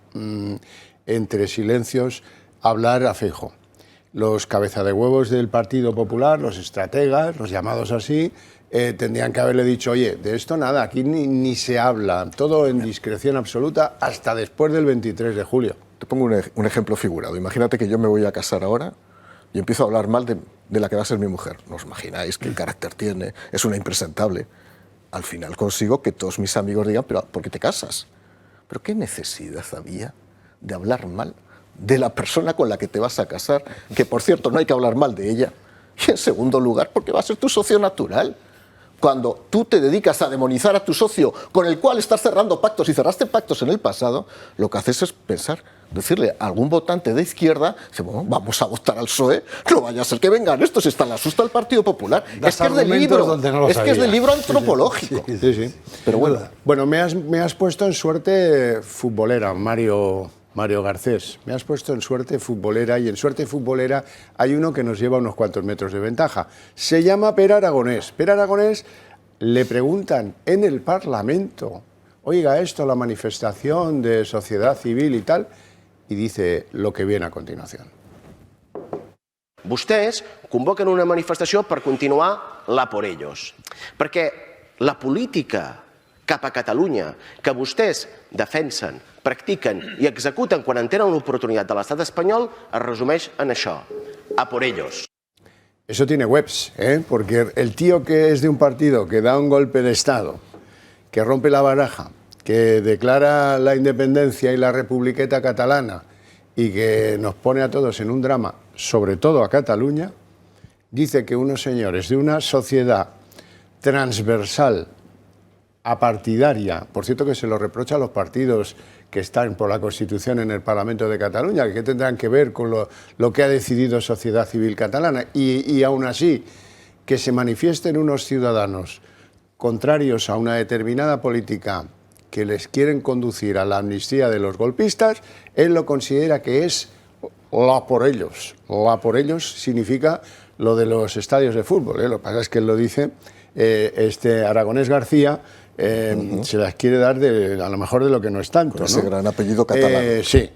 entre silencios hablar a Feijóo. Los cabeza de huevos del Partido Popular, los estrategas, los llamados así, tendrían que haberle dicho, oye, de esto nada, aquí ni se habla, todo en discreción absoluta hasta después del 23 de julio. Te pongo un ejemplo figurado. Imagínate que yo me voy a casar ahora y empiezo a hablar mal de la que va a ser mi mujer. No os imagináis qué carácter tiene, es una impresentable. Al final consigo que todos mis amigos digan, pero ¿por qué te casas? ¿Pero qué necesidad había de hablar mal de la persona con la que te vas a casar? Que, por cierto, no hay que hablar mal de ella. Y en segundo lugar, porque va a ser tu socio natural. Cuando tú te dedicas a demonizar a tu socio con el cual estás cerrando pactos y cerraste pactos en el pasado, lo que haces es pensar, decirle a algún votante de izquierda, bueno, vamos a votar al PSOE, no vaya a ser que vengan estos, está la asusta al Partido Popular. Es que es del libro, que es del libro antropológico. Sí. Pero bueno, me has puesto en suerte futbolera, Mario Garcés. Me has puesto en suerte futbolera, y en suerte futbolera hay uno que nos lleva unos cuantos metros de ventaja. Se llama Per Aragonés. Per Aragonés, le preguntan en el Parlamento, oiga, esto, la manifestación de sociedad civil y tal, y dice lo que viene a continuación. Vostès convoquen una manifestació per continuar la por ellos, perquè la política cap a Catalunya que vostès defensen, practiquen i executen quan en tenen l'oportunitat de l'estat espanyol es resumeix en això, a por ellos. Eso tiene webs, porque el tío que es de un partido que da un golpe de Estado, que rompe la baraja, que declara la independencia y la republiqueta catalana y que nos pone a todos en un drama, sobre todo a Cataluña, dice que unos señores de una sociedad transversal, apartidaria, por cierto que se lo reprocha a los partidos que están por la Constitución en el Parlamento de Cataluña, que tendrán que ver con lo que ha decidido sociedad civil catalana, y aún así que se manifiesten unos ciudadanos contrarios a una determinada política que les quieren conducir a la amnistía de los golpistas, él lo considera que es la por ellos. La por ellos significa lo de los estadios de fútbol, Lo que pasa es que él lo dice, este Aragonés García, se las quiere dar a lo mejor de lo que no es tanto. Con ese gran apellido catalán. Sí.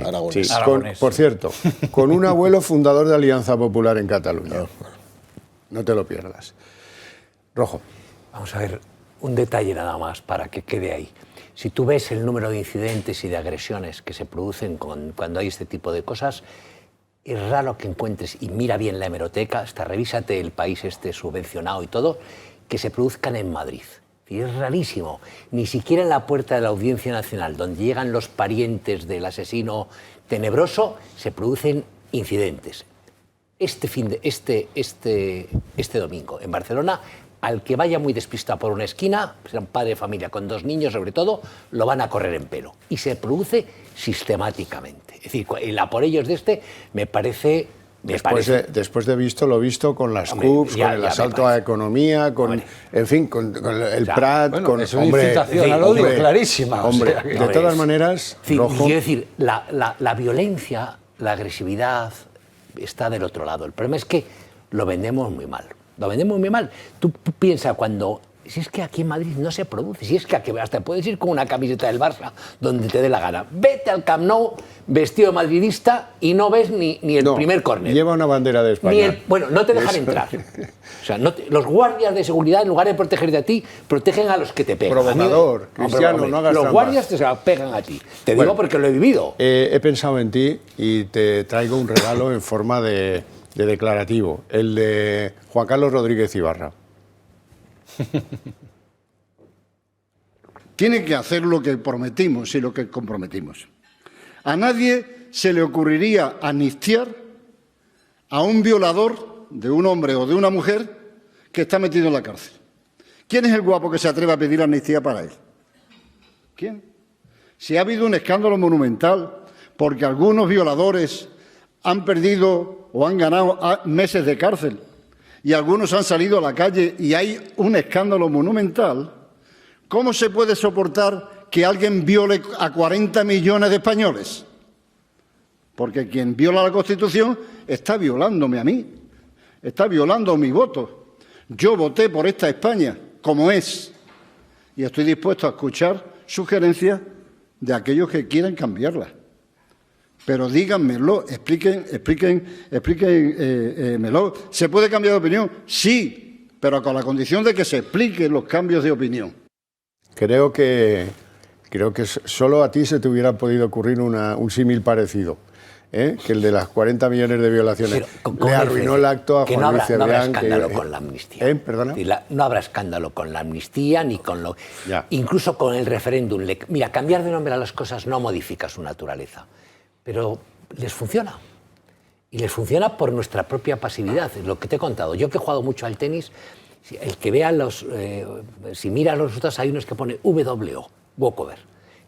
Aragonés. Sí. Por cierto, con un abuelo fundador de Alianza Popular en Cataluña. No te lo pierdas. Rojo. Vamos a ver, un detalle nada más para que quede ahí. Si tú ves el número de incidentes y de agresiones que se producen cuando hay este tipo de cosas, es raro que encuentres, y mira bien la hemeroteca, hasta revísate el país este subvencionado y todo, que se produzcan en Madrid. Y es rarísimo. Ni siquiera en la puerta de la Audiencia Nacional, donde llegan los parientes del asesino tenebroso, se producen incidentes. Este domingo en Barcelona, al que vaya muy despistado por una esquina, será un padre de familia con 2 niños sobre todo, lo van a correr en pelo. Y se produce sistemáticamente. Es decir, el a por ellos de me parece... Después de lo visto con las CUPs, con el asalto a economía, con el Prat, bueno, es una incitación al odio clarísima. Hombre, de todas maneras, Rojo... Quiero decir, la violencia, la agresividad está del otro lado. El problema es que lo vendemos muy mal. Lo vendemos muy mal. Tú piensas si es que aquí en Madrid no se produce, si es que aquí hasta puedes ir con una camiseta del Barça donde te dé la gana. Vete al Camp Nou vestido de madridista y no ves ni el primer córner. Lleva una bandera de España. Bueno, no te dejan entrar. O sea, los guardias de seguridad, en lugar de protegerte a ti, protegen a los que te pegan. Provocador, Cristiano, no hagas los trampas. Guardias te pegan a ti. Te digo porque lo he vivido. He pensado en ti y te traigo un regalo en forma de declarativo. El de Juan Carlos Rodríguez Ibarra. Tiene que hacer lo que prometimos y lo que comprometimos. A nadie se le ocurriría amnistiar a un violador de un hombre o de una mujer que está metido en la cárcel. ¿Quién es el guapo que se atreve a pedir amnistía para él? ¿Quién? Si ha habido un escándalo monumental porque algunos violadores han perdido o han ganado meses de cárcel y algunos han salido a la calle y hay un escándalo monumental, ¿cómo se puede soportar que alguien viole a 40 millones de españoles? Porque quien viola la Constitución está violándome a mí, está violando mi voto. Yo voté por esta España como es y estoy dispuesto a escuchar sugerencias de aquellos que quieran cambiarla. Pero díganmelo, explíquenmelo. ¿Se puede cambiar de opinión? Sí, pero con la condición de que se expliquen los cambios de opinión. Creo que solo a ti se te hubiera podido ocurrir un símil parecido, que el de las 40 millones de violaciones. Le arruinó el acto a Juan Luis Cebrián. No habrá escándalo con la amnistía. ¿Perdona? No habrá escándalo con la amnistía ni con lo... Ya. Incluso con el referéndum. Mira, cambiar de nombre a las cosas no modifica su naturaleza. Pero les funciona. Y les funciona por nuestra propia pasividad. Es lo que te he contado. Yo que he jugado mucho al tenis, el que vea si mira los resultados, hay unos que pone WO, walkover,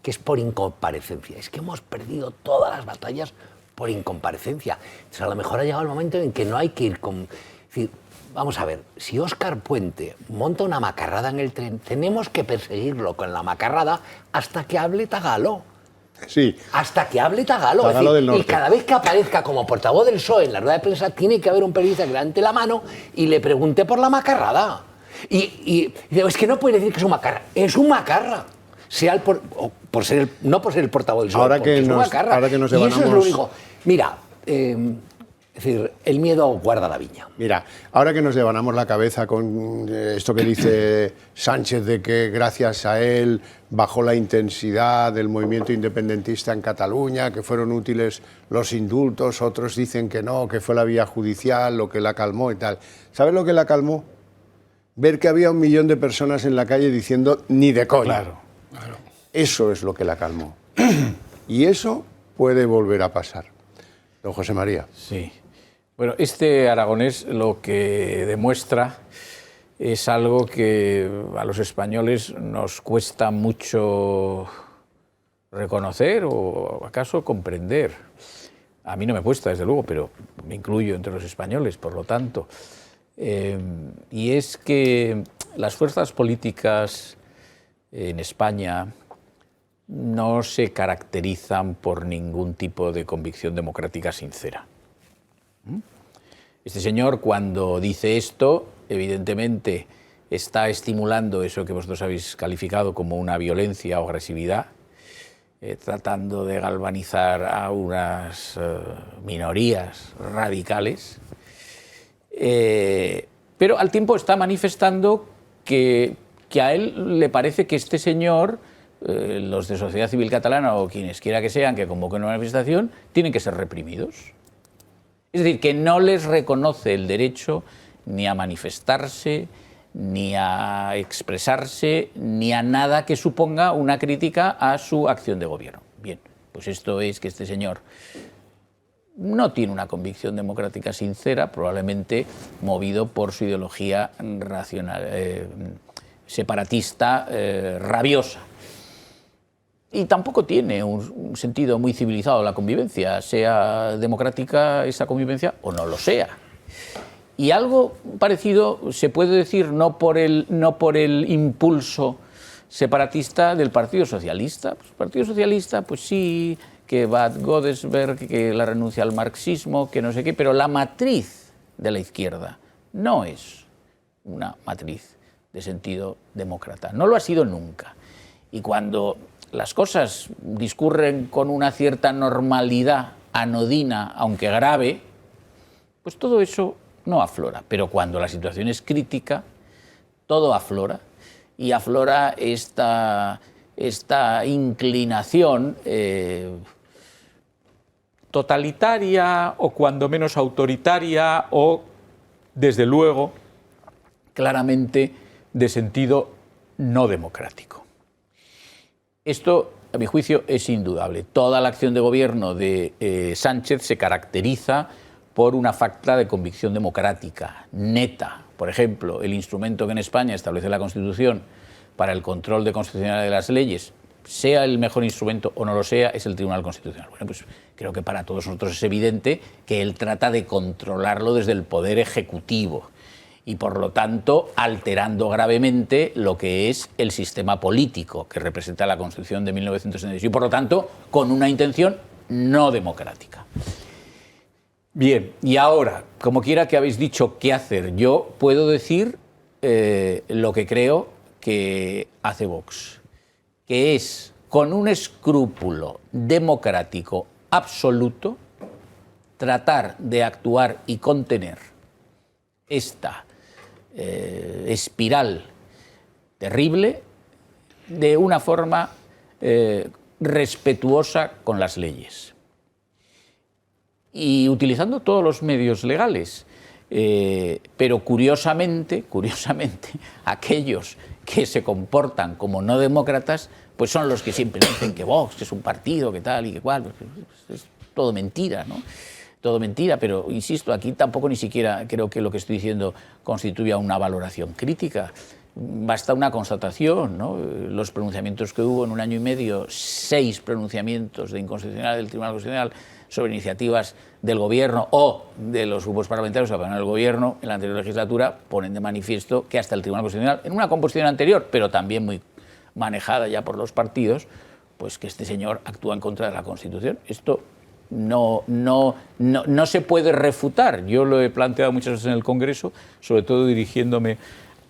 que es por incomparecencia. Es que hemos perdido todas las batallas por incomparecencia. Entonces, a lo mejor ha llegado el momento en que no hay que ir con... Es decir, vamos a ver, si Óscar Puente monta una macarrada en el tren, tenemos que perseguirlo con la macarrada hasta que hable Tagalo. Sí. Hasta que hable Tagalo. Es decir, y cada vez que aparezca como portavoz del PSOE en la rueda de prensa, tiene que haber un periodista que levante la mano y le pregunte por la macarrada. Y es que no puede decir que es un macarra. Es un macarra. Sea no por ser el portavoz del PSOE, ahora que nos y eso es lo único. Mira, Es decir, el miedo guarda la viña. Mira, ahora que nos devanamos la cabeza con esto que dice Sánchez de que gracias a él bajó la intensidad del movimiento independentista en Cataluña, que fueron útiles los indultos, otros dicen que no, que fue la vía judicial lo que la calmó y tal. ¿Sabes lo que la calmó? Ver que había 1 millón de personas en la calle diciendo ni de coña. Claro. Eso es lo que la calmó. Y eso puede volver a pasar. Don José María. Sí. Bueno, este aragonés lo que demuestra es algo que a los españoles nos cuesta mucho reconocer o acaso comprender. A mí no me cuesta, desde luego, pero me incluyo entre los españoles, por lo tanto. Y es que las fuerzas políticas en España no se caracterizan por ningún tipo de convicción democrática sincera. Este señor, cuando dice esto, evidentemente está estimulando eso que vosotros habéis calificado como una violencia o agresividad, tratando de galvanizar a unas minorías radicales, pero al tiempo está manifestando que a él le parece que este señor, los de Sociedad Civil Catalana o quienes quiera que sean que convoquen una manifestación, tienen que ser reprimidos. Es decir, que no les reconoce el derecho ni a manifestarse, ni a expresarse, ni a nada que suponga una crítica a su acción de gobierno. Bien, pues esto es que este señor no tiene una convicción democrática sincera, probablemente movido por su ideología separatista rabiosa. Y tampoco tiene un sentido muy civilizado la convivencia, sea democrática esa convivencia o no lo sea. Y algo parecido se puede decir no por el impulso separatista del Partido Socialista. Pues el Partido Socialista, pues sí, que Bad Godesberg, que la renuncia al marxismo, que no sé qué, pero la matriz de la izquierda no es una matriz de sentido demócrata. No lo ha sido nunca. Y cuando las cosas discurren con una cierta normalidad anodina, aunque grave, pues todo eso no aflora. Pero cuando la situación es crítica, todo aflora. Y aflora esta inclinación totalitaria o cuando menos autoritaria o, desde luego, claramente de sentido no democrático. Esto, a mi juicio, es indudable. Toda la acción de gobierno de Sánchez se caracteriza por una falta de convicción democrática, neta. Por ejemplo, el instrumento que en España establece la Constitución para el control de constitucionalidad de las leyes, sea el mejor instrumento o no lo sea, es el Tribunal Constitucional. Bueno, pues creo que para todos nosotros es evidente que él trata de controlarlo desde el Poder Ejecutivo y, por lo tanto, alterando gravemente lo que es el sistema político que representa la Constitución de 1976 y, por lo tanto, con una intención no democrática. Bien, y ahora, como quiera que habéis dicho qué hacer, yo puedo decir lo que creo que hace Vox, que es, con un escrúpulo democrático absoluto, tratar de actuar y contener esta espiral terrible de una forma respetuosa con las leyes y utilizando todos los medios legales. Pero curiosamente, aquellos que se comportan como no demócratas, pues son los que siempre dicen que Vox es un partido, que tal y que cual. Es todo mentira, ¿no? Todo mentira, pero insisto, aquí tampoco ni siquiera creo que lo que estoy diciendo constituya una valoración crítica. Basta una constatación, ¿no? Los pronunciamientos que hubo en un año y medio, 6 pronunciamientos de inconstitucionalidad del Tribunal Constitucional sobre iniciativas del Gobierno o de los grupos parlamentarios que apoyaron al Gobierno en la anterior legislatura, ponen de manifiesto que hasta el Tribunal Constitucional, en una composición anterior, pero también muy manejada ya por los partidos, pues que este señor actúa en contra de la Constitución. Esto no se puede refutar. Yo lo he planteado muchas veces en el Congreso, sobre todo dirigiéndome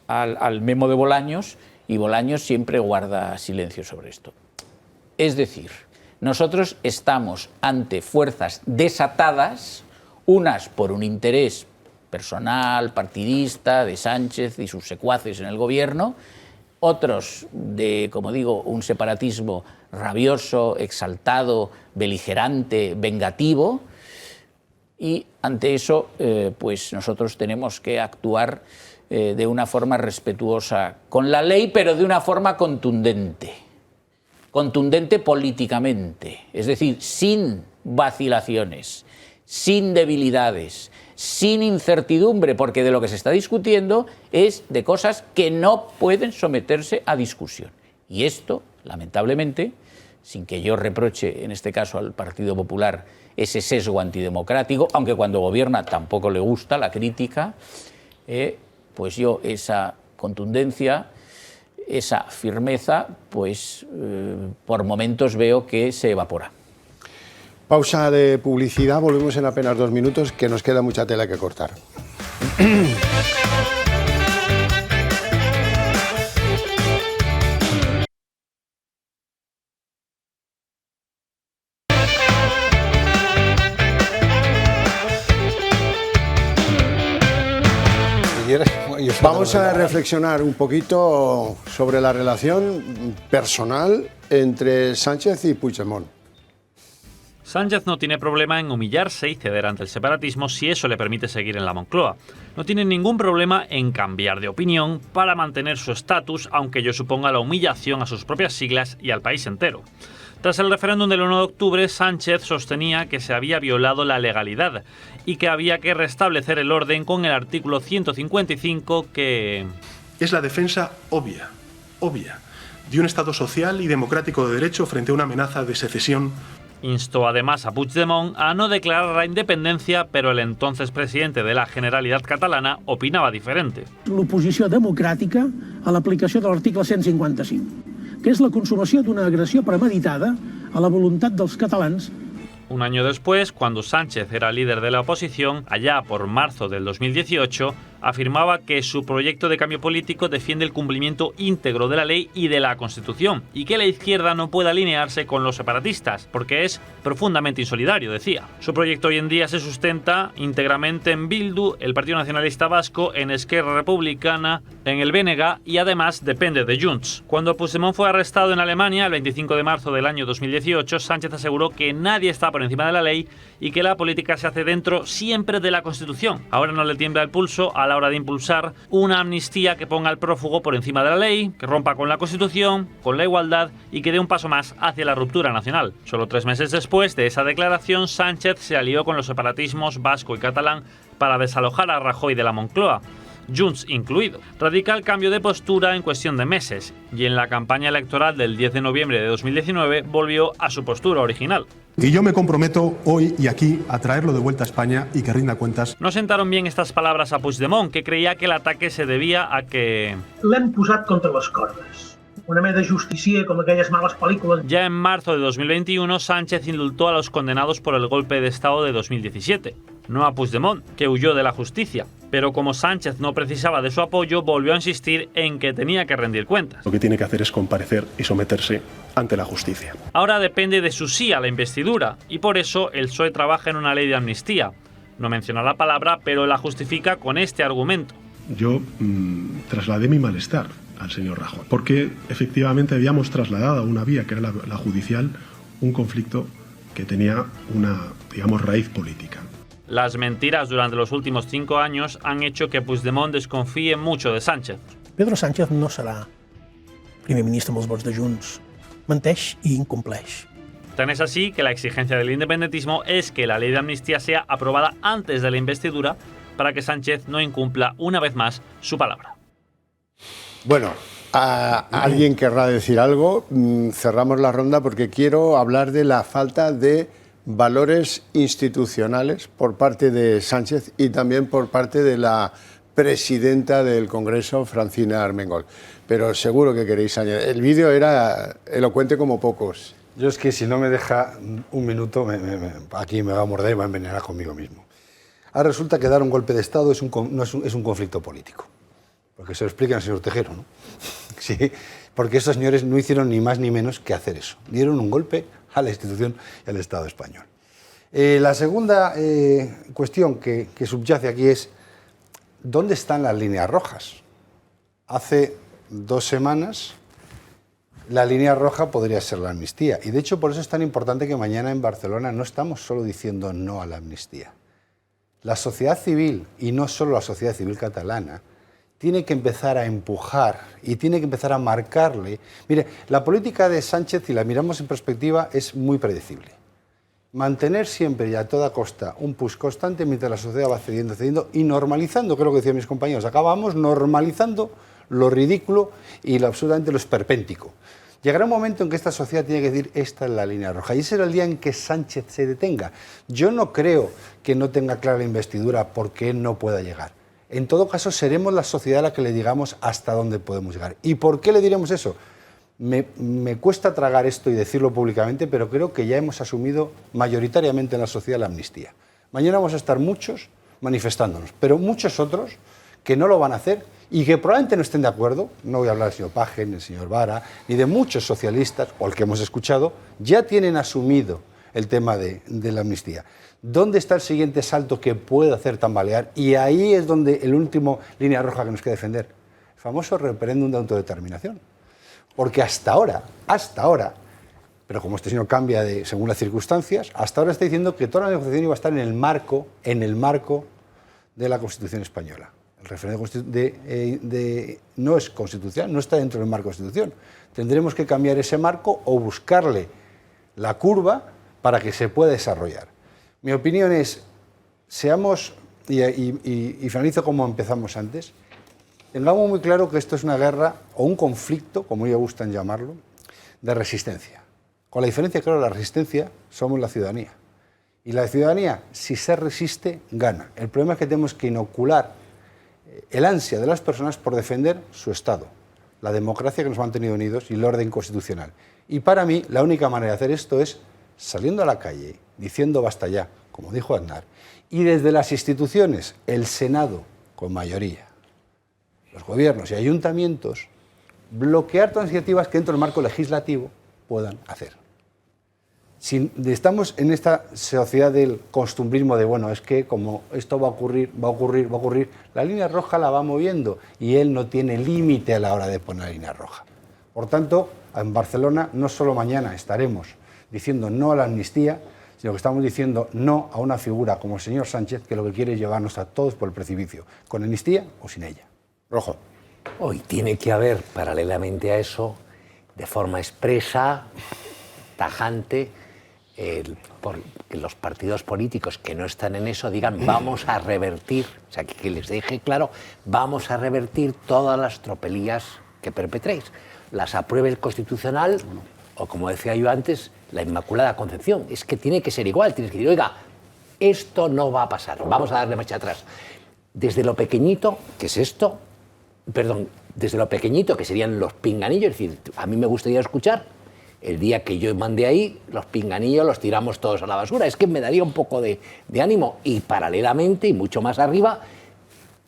al memo de Bolaños, y Bolaños siempre guarda silencio sobre esto. Es decir, nosotros estamos ante fuerzas desatadas unas por un interés personal, partidista, de Sánchez y sus secuaces en el gobierno, otros de, como digo, un separatismo rabioso, exaltado, beligerante, vengativo, y ante eso pues nosotros tenemos que actuar de una forma respetuosa con la ley, pero de una forma contundente políticamente, es decir, sin vacilaciones, sin debilidades, sin incertidumbre, porque de lo que se está discutiendo es de cosas que no pueden someterse a discusión. Y esto, lamentablemente, sin que yo reproche en este caso al Partido Popular ese sesgo antidemocrático, aunque cuando gobierna tampoco le gusta la crítica, pues yo esa contundencia, esa firmeza, pues por momentos veo que se evapora. Pausa de publicidad, volvemos en apenas 2 minutos, que nos queda mucha tela que cortar. Vamos a reflexionar un poquito sobre la relación personal entre Sánchez y Puigdemont. Sánchez no tiene problema en humillarse y ceder ante el separatismo si eso le permite seguir en la Moncloa. No tiene ningún problema en cambiar de opinión para mantener su estatus, aunque ello suponga la humillación a sus propias siglas y al país entero. Tras el referéndum del 1 de octubre, Sánchez sostenía que se había violado la legalidad y que había que restablecer el orden con el artículo 155 que... Es la defensa obvia, de un Estado social y democrático de derecho frente a una amenaza de secesión. Instó además a Puigdemont a no declarar la independencia, pero el entonces presidente de la Generalitat catalana opinaba diferente. L'oposició democràtica a l'aplicació de l'article 155, que és la consumació d'una agressió premeditada a la voluntat dels catalans. Un año después, cuando Sánchez era líder de la oposición, allá por marzo del 2018, afirmaba que su proyecto de cambio político defiende el cumplimiento íntegro de la ley y de la Constitución, y que la izquierda no puede alinearse con los separatistas, porque es profundamente insolidario, decía. Su proyecto hoy en día se sustenta íntegramente en Bildu, el Partido Nacionalista Vasco, en Esquerra Republicana, en el BNG y además depende de Junts. Cuando Puigdemont fue arrestado en Alemania el 25 de marzo del año 2018, Sánchez aseguró que nadie está por encima de la ley y que la política se hace dentro siempre de la Constitución. Ahora no le tiembla el pulso a la hora de impulsar una amnistía que ponga al prófugo por encima de la ley, que rompa con la Constitución, con la igualdad y que dé un paso más hacia la ruptura nacional. Solo 3 meses después de esa declaración, Sánchez se alió con los separatismos vasco y catalán para desalojar a Rajoy de la Moncloa, Junts incluido. Radical cambio de postura en cuestión de meses, y en la campaña electoral del 10 de noviembre de 2019 volvió a su postura original. Y yo me comprometo hoy y aquí a traerlo de vuelta a España y que rinda cuentas. No sentaron bien estas palabras a Puigdemont, que creía que el ataque se debía a que... L'hem posat contra les cordes. Una mena de justicier com aquelles males pel·lícules. Ya en marzo de 2021, Sánchez indultó a los condenados por el golpe de Estado de 2017. No a Puigdemont, que huyó de la justicia. Pero como Sánchez no precisaba de su apoyo, volvió a insistir en que tenía que rendir cuentas. Lo que tiene que hacer es comparecer y someterse ante la justicia. Ahora depende de su sí a la investidura, y por eso el PSOE trabaja en una ley de amnistía. No menciona la palabra, pero la justifica con este argumento. Yo trasladé mi malestar al señor Rajoy, porque efectivamente habíamos trasladado a una vía que era la judicial un conflicto que tenía una, digamos, raíz política. Las mentiras durante los últimos 5 años han hecho que Puigdemont desconfíe mucho de Sánchez. Pedro Sánchez no serà primer ministre amb els vots de Junts. Menteix i incompleix. Tan es así que la exigencia del independentismo es que la ley de amnistía sea aprobada antes de la investidura para que Sánchez no incumpla una vez más su palabra. Bueno, alguien querrá decir algo. Cerramos la ronda porque quiero hablar de la falta de valores institucionales por parte de Sánchez y también por parte de la presidenta del Congreso, Francina Armengol. Pero seguro que queréis añadir. El vídeo era elocuente como pocos. Yo es que si no me deja un minuto, aquí me va a morder y va a envenenar conmigo mismo. Ahora resulta que dar un golpe de Estado es un conflicto político. Porque se lo explica el señor Tejero, ¿no? Sí, porque estos señores no hicieron ni más ni menos que hacer eso. Dieron un golpe a la institución y al Estado español. La segunda cuestión que subyace aquí es ¿dónde están las líneas rojas? Hace 2 semanas la línea roja podría ser la amnistía. Y de hecho por eso es tan importante que mañana en Barcelona no estamos solo diciendo no a la amnistía. La sociedad civil, y no solo la sociedad civil catalana, tiene que empezar a empujar y tiene que empezar a marcarle. Mire, la política de Sánchez, si la miramos en perspectiva, es muy predecible. Mantener siempre y a toda costa un push constante mientras la sociedad va cediendo y normalizando, creo que decían mis compañeros, acabamos normalizando lo ridículo y absolutamente lo esperpéntico. Llegará un momento en que esta sociedad tiene que decir esta es la línea roja y ese será el día en que Sánchez se detenga. Yo no creo que no tenga clara la investidura porque él no pueda llegar. En todo caso, seremos la sociedad a la que le digamos hasta dónde podemos llegar. ¿Y por qué le diremos eso? Me cuesta tragar esto y decirlo públicamente, pero creo que ya hemos asumido mayoritariamente en la sociedad la amnistía. Mañana vamos a estar muchos manifestándonos, pero muchos otros que no lo van a hacer y que probablemente no estén de acuerdo, no voy a hablar del señor Paje, ni del señor Vara, ni de muchos socialistas, o el que hemos escuchado, ya tienen asumido el tema de la amnistía. ¿Dónde está el siguiente salto que puede hacer tambalear? Y ahí es donde el último línea roja que nos queda defender, el famoso referéndum de autodeterminación. Porque hasta ahora, pero como este señor cambia según las circunstancias, hasta ahora está diciendo que toda la negociación iba a estar en el marco de la Constitución española. El referéndum no es constitucional, no está dentro del marco de la Constitución. Tendremos que cambiar ese marco o buscarle la curva para que se pueda desarrollar. Mi opinión es, seamos, y finalizo como empezamos antes, tengamos muy claro que esto es una guerra o un conflicto, como ellos gustan llamarlo, de resistencia. Con la diferencia, claro, la resistencia somos la ciudadanía. Y la ciudadanía, si se resiste, gana. El problema es que tenemos que inocular el ansia de las personas por defender su Estado, la democracia que nos ha mantenido unidos y el orden constitucional. Y para mí, la única manera de hacer esto es saliendo a la calle, diciendo basta ya, como dijo Aznar, y desde las instituciones, el Senado con mayoría, los gobiernos y ayuntamientos, bloquear todas las iniciativas que dentro del marco legislativo puedan hacer. Si estamos en esta sociedad del costumbrismo de, bueno, es que como esto va a ocurrir, la línea roja la va moviendo y él no tiene límite a la hora de poner la línea roja. Por tanto, en Barcelona no solo mañana estaremos diciendo no a la amnistía, sino que estamos diciendo no a una figura como el señor Sánchez, que lo que quiere es llevarnos a todos por el precipicio, con amnistía o sin ella. Rojo. Hoy tiene que haber, paralelamente a eso, de forma expresa, tajante, que los partidos políticos que no están en eso digan vamos a revertir, o sea, que les deje claro, vamos a revertir todas las tropelías que perpetréis. Las apruebe el Constitucional o, como decía yo antes, la Inmaculada Concepción. Es que tiene que ser igual, tienes que decir, oiga, esto no va a pasar, vamos a darle marcha atrás. Desde lo pequeñito, que es esto, desde lo pequeñito, que serían los pinganillos, es decir, a mí me gustaría escuchar, el día que yo mandé ahí, los pinganillos los tiramos todos a la basura, es que me daría un poco de ánimo, y paralelamente, y mucho más arriba,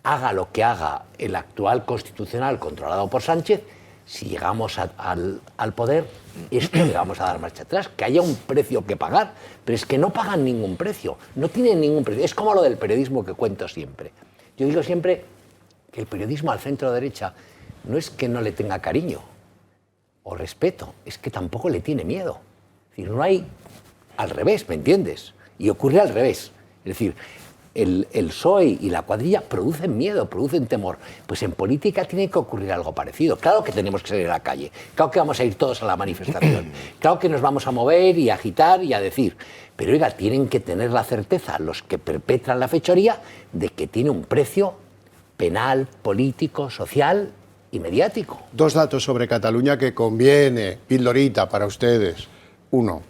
haga lo que haga el actual Constitucional controlado por Sánchez, si llegamos al poder, esto le vamos a dar marcha atrás, que haya un precio que pagar, pero es que no pagan ningún precio, no tienen ningún precio, es como lo del periodismo que cuento siempre. Yo digo siempre que el periodismo al centro derecha no es que no le tenga cariño o respeto, es que tampoco le tiene miedo. Es decir, no hay al revés, ¿me entiendes? Y ocurre al revés. Es decir, el PSOE y la cuadrilla producen miedo, producen temor. Pues en política tiene que ocurrir algo parecido. Claro que tenemos que salir a la calle, claro que vamos a ir todos a la manifestación, claro que nos vamos a mover y a agitar y a decir, pero oiga, tienen que tener la certeza los que perpetran la fechoría de que tiene un precio penal, político, social y mediático. 2 datos sobre Cataluña que conviene, pildorita para ustedes. 1.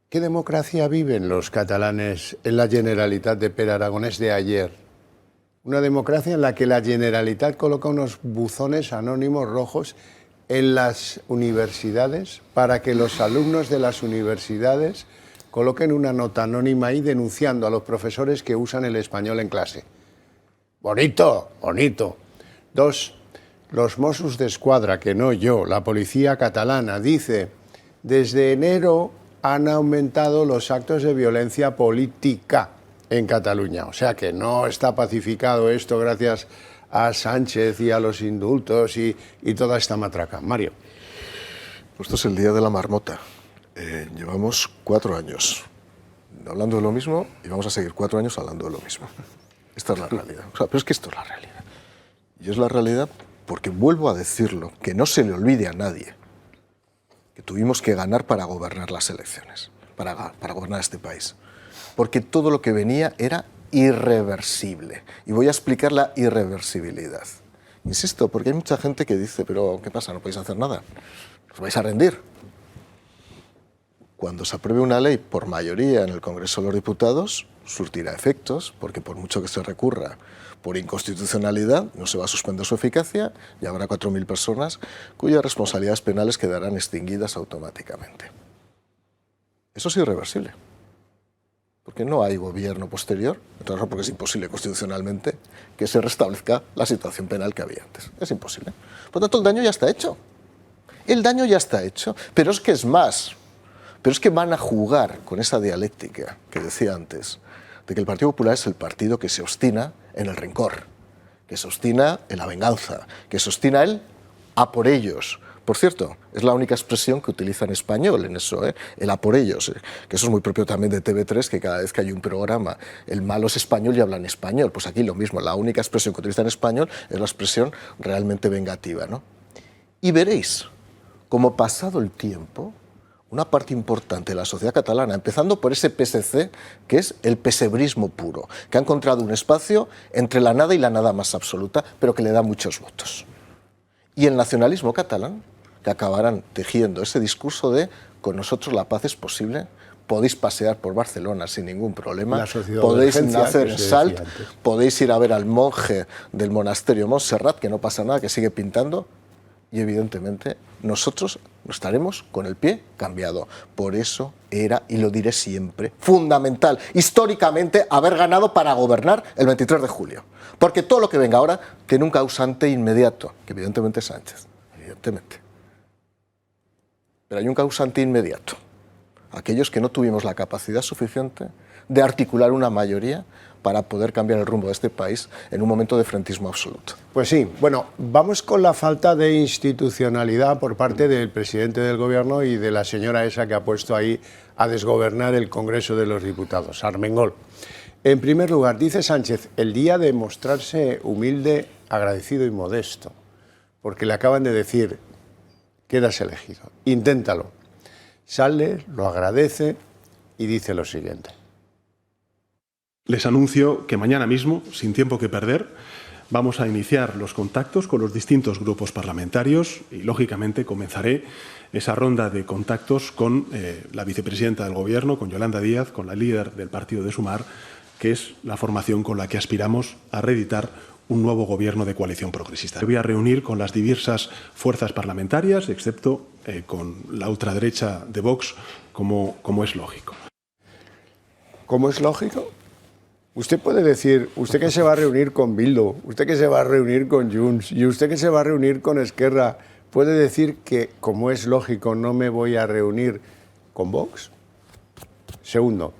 ¿Qué democracia viven los catalanes en la Generalitat de Pere Aragonès de ayer? Una democracia en la que la Generalitat coloca unos buzones anónimos rojos en las universidades para que los alumnos de las universidades coloquen una nota anónima ahí denunciando a los profesores que usan el español en clase. Bonito, bonito. 2. Los Mossos d'Esquadra, que no yo, la policía catalana, dice, desde enero han aumentado los actos de violencia política en Cataluña. O sea que no está pacificado esto gracias a Sánchez y a los indultos y toda esta matraca. Mario. Esto es el día de la marmota. Llevamos 4 años hablando de lo mismo y vamos a seguir 4 años hablando de lo mismo. Esta es la realidad. O sea, pero es que esto es la realidad. Y es la realidad porque, vuelvo a decirlo, que no se le olvide a nadie que tuvimos que ganar para gobernar las elecciones, para gobernar este país. Porque todo lo que venía era irreversible. Y voy a explicar la irreversibilidad. Insisto, porque hay mucha gente que dice, pero ¿qué pasa? ¿No podéis hacer nada? ¿Os vais a rendir? Cuando se apruebe una ley por mayoría en el Congreso de los Diputados, surtirá efectos, porque por mucho que se recurra por inconstitucionalidad, no se va a suspender su eficacia y habrá 4.000 personas cuyas responsabilidades penales quedarán extinguidas automáticamente. Eso es irreversible, porque no hay gobierno posterior, porque es imposible constitucionalmente que se restablezca la situación penal que había antes. Es imposible. Por lo tanto, el daño ya está hecho. El daño ya está hecho, pero es que es más. Pero es que van a jugar con esa dialéctica que decía antes, de que el Partido Popular es el partido que se obstina en el rencor, que se obstina en la venganza, que se obstina el a por ellos. Por cierto, es la única expresión que utiliza en español en eso, el a por ellos, que eso es muy propio también de TV3, que cada vez que hay un programa, el malo es español y habla en español. Pues aquí lo mismo, la única expresión que utiliza en español es la expresión realmente vengativa, ¿no? Y veréis, como pasado el tiempo, una parte importante de la sociedad catalana, empezando por ese PSC, que es el pesebrismo puro, que ha encontrado un espacio entre la nada y la nada más absoluta, pero que le da muchos votos. Y el nacionalismo catalán, que acabarán tejiendo ese discurso de con nosotros la paz es posible, podéis pasear por Barcelona sin ningún problema, podéis nacer en Salt, podéis ir a ver al monje del monasterio Montserrat, que no pasa nada, que sigue pintando, y evidentemente nosotros estaremos con el pie cambiado. Por eso era, y lo diré siempre, fundamental, históricamente, haber ganado para gobernar el 23 de julio. Porque todo lo que venga ahora tiene un causante inmediato, que evidentemente es Sánchez, evidentemente. Pero hay un causante inmediato. Aquellos que no tuvimos la capacidad suficiente de articular una mayoría para poder cambiar el rumbo de este país en un momento de frentismo absoluto. Pues sí, bueno, vamos con la falta de institucionalidad por parte del presidente del Gobierno y de la señora esa que ha puesto ahí a desgobernar el Congreso de los Diputados, Armengol. En primer lugar, dice Sánchez, el día de mostrarse humilde, agradecido y modesto, porque le acaban de decir, quedas elegido, inténtalo. Sale, lo agradece y dice lo siguiente. Les anuncio que mañana mismo, sin tiempo que perder, vamos a iniciar los contactos con los distintos grupos parlamentarios y, lógicamente, comenzaré esa ronda de contactos con la vicepresidenta del Gobierno, con Yolanda Díaz, con la líder del partido de Sumar, que es la formación con la que aspiramos a reeditar un nuevo Gobierno de coalición progresista. Me voy a reunir con las diversas fuerzas parlamentarias, excepto con la ultraderecha de Vox, como es lógico. ¿Cómo es lógico? Usted puede decir, usted que se va a reunir con Bildu, usted que se va a reunir con Junts y usted que se va a reunir con Esquerra, ¿puede decir que, como es lógico, no me voy a reunir con Vox? Segundo,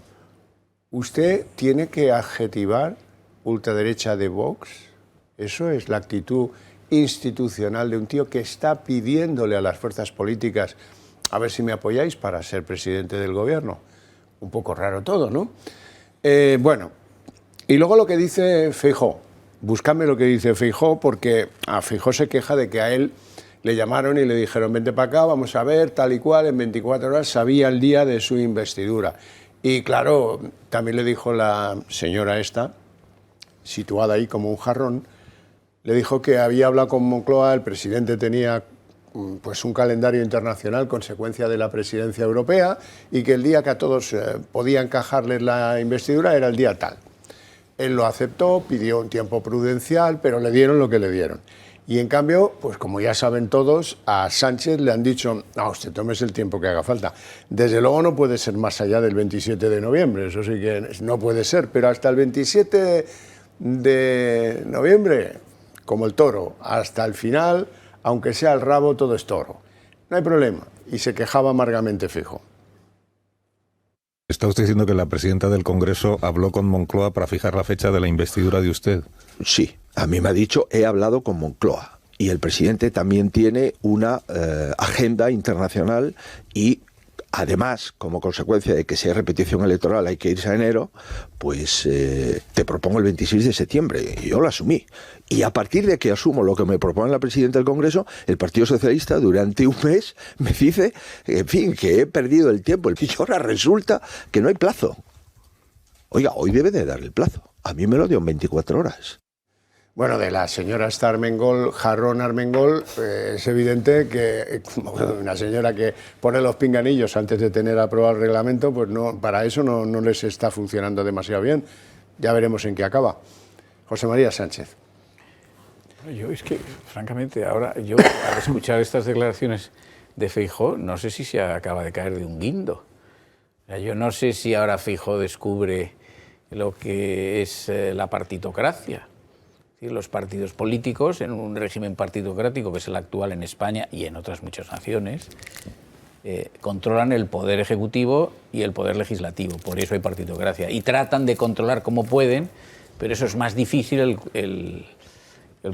¿usted tiene que adjetivar ultraderecha de Vox? Eso es la actitud institucional de un tío que está pidiéndole a las fuerzas políticas a ver si me apoyáis para ser presidente del Gobierno. Un poco raro todo, ¿no? Bueno, y luego lo que dice Feijóo. Búscame lo que dice Feijóo, porque a Feijóo se queja de que a él le llamaron y le dijeron, vente para acá, vamos a ver, tal y cual, en 24 horas sabía el día de su investidura. Y claro, también le dijo la señora esta, situada ahí como un jarrón, le dijo que había hablado con Moncloa, el presidente tenía pues un calendario internacional consecuencia de la presidencia europea y que el día que a todos podía encajarles la investidura era el día tal. Él lo aceptó, pidió un tiempo prudencial, pero le dieron lo que le dieron. Y en cambio, pues como ya saben todos, a Sánchez le han dicho, no, usted tómese el tiempo que haga falta. Desde luego no puede ser más allá del 27 de noviembre, eso sí que no puede ser, pero hasta el 27 de noviembre, como el toro, hasta el final, aunque sea el rabo, todo es toro. No hay problema. Y se quejaba amargamente Feijóo. ¿Está usted diciendo que la presidenta del Congreso habló con Moncloa para fijar la fecha de la investidura de usted? Sí, a mí me ha dicho, he hablado con Moncloa. Y el presidente también tiene una agenda internacional y, además, como consecuencia de que si hay repetición electoral hay que irse a enero, pues te propongo el 26 de septiembre. Y yo lo asumí. Y a partir de que asumo lo que me propone la presidenta del Congreso, el Partido Socialista durante un mes me dice, en fin, que he perdido el tiempo. Y ahora resulta que no hay plazo. Oiga, hoy debe de dar el plazo. A mí me lo dio en 24 horas. Bueno, de la señora esta Armengol, Jarrón Armengol, es evidente que una señora que pone los pinganillos antes de tener aprobado el reglamento, pues no, para eso no les está funcionando demasiado bien. Ya veremos en qué acaba. José María Sánchez. Yo es que, francamente, ahora yo al escuchar estas declaraciones de Feijóo, no sé si se acaba de caer de un guindo. O sea, yo no sé si ahora Feijóo descubre lo que es la partitocracia. Los partidos políticos, en un régimen partitocrático que es el actual en España y en otras muchas naciones, controlan el poder ejecutivo y el poder legislativo. Por eso hay partitocracia. Y tratan de controlar como pueden, pero eso es más difícil el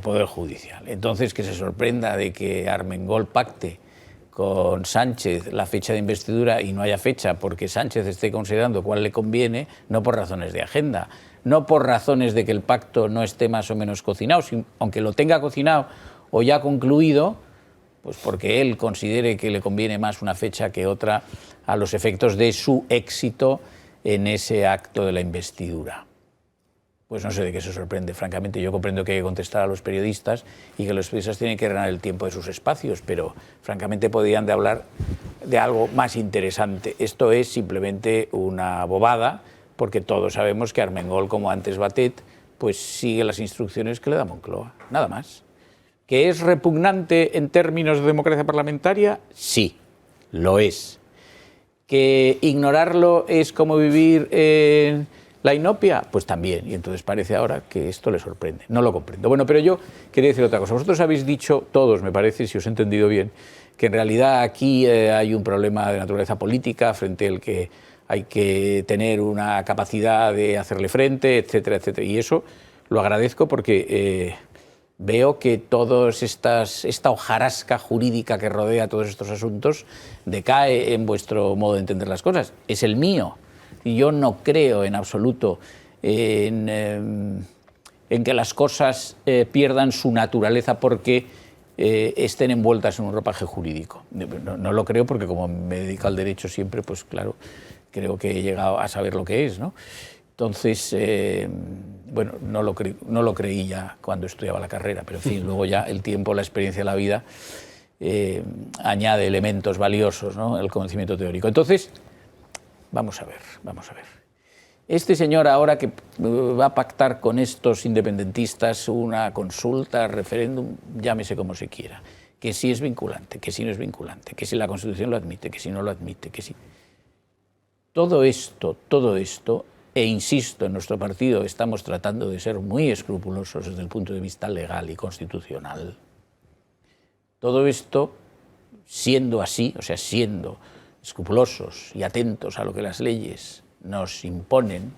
poder judicial. Entonces, que se sorprenda de que Armengol pacte con Sánchez la fecha de investidura y no haya fecha porque Sánchez esté considerando cuál le conviene, no por razones de agenda, no por razones de que el pacto no esté más o menos cocinado, aunque lo tenga cocinado o ya concluido, pues porque él considere que le conviene más una fecha que otra a los efectos de su éxito en ese acto de la investidura. Pues no sé de qué se sorprende, francamente. Yo comprendo que hay que contestar a los periodistas y que los periodistas tienen que ganar el tiempo de sus espacios, pero francamente podrían de hablar de algo más interesante. Esto es simplemente una bobada, porque todos sabemos que Armengol, como antes Batet, pues sigue las instrucciones que le da Moncloa, nada más. ¿Que es repugnante en términos de democracia parlamentaria? Sí, lo es. ¿Que ignorarlo es como vivir en la inopia? Pues también, y entonces parece ahora que esto le sorprende. No lo comprendo. Bueno, pero yo quería decir otra cosa. Vosotros habéis dicho, todos me parece, si os he entendido bien, que en realidad aquí hay un problema de naturaleza política frente al que hay que tener una capacidad de hacerle frente, etcétera, etcétera. Y eso lo agradezco porque veo que esta hojarasca jurídica que rodea todos estos asuntos decae en vuestro modo de entender las cosas. Es el mío. Y yo no creo en absoluto en que las cosas pierdan su naturaleza porque estén envueltas en un ropaje jurídico. No lo creo porque como me dedico al derecho siempre, pues claro, creo que he llegado a saber lo que es, ¿no? Entonces, bueno, no lo creí ya cuando estudiaba la carrera, pero en fin, luego ya el tiempo, la experiencia de la vida añade elementos valiosos, ¿no?, el conocimiento teórico. Entonces, vamos a ver. Este señor ahora que va a pactar con estos independentistas una consulta, referéndum, llámese como se quiera, que si es vinculante, que si no es vinculante, que si la Constitución lo admite, que si no lo admite, que si... Todo esto, e insisto, en nuestro partido estamos tratando de ser muy escrupulosos desde el punto de vista legal y constitucional. Todo esto, siendo así, o sea, siendo escrupulosos y atentos a lo que las leyes nos imponen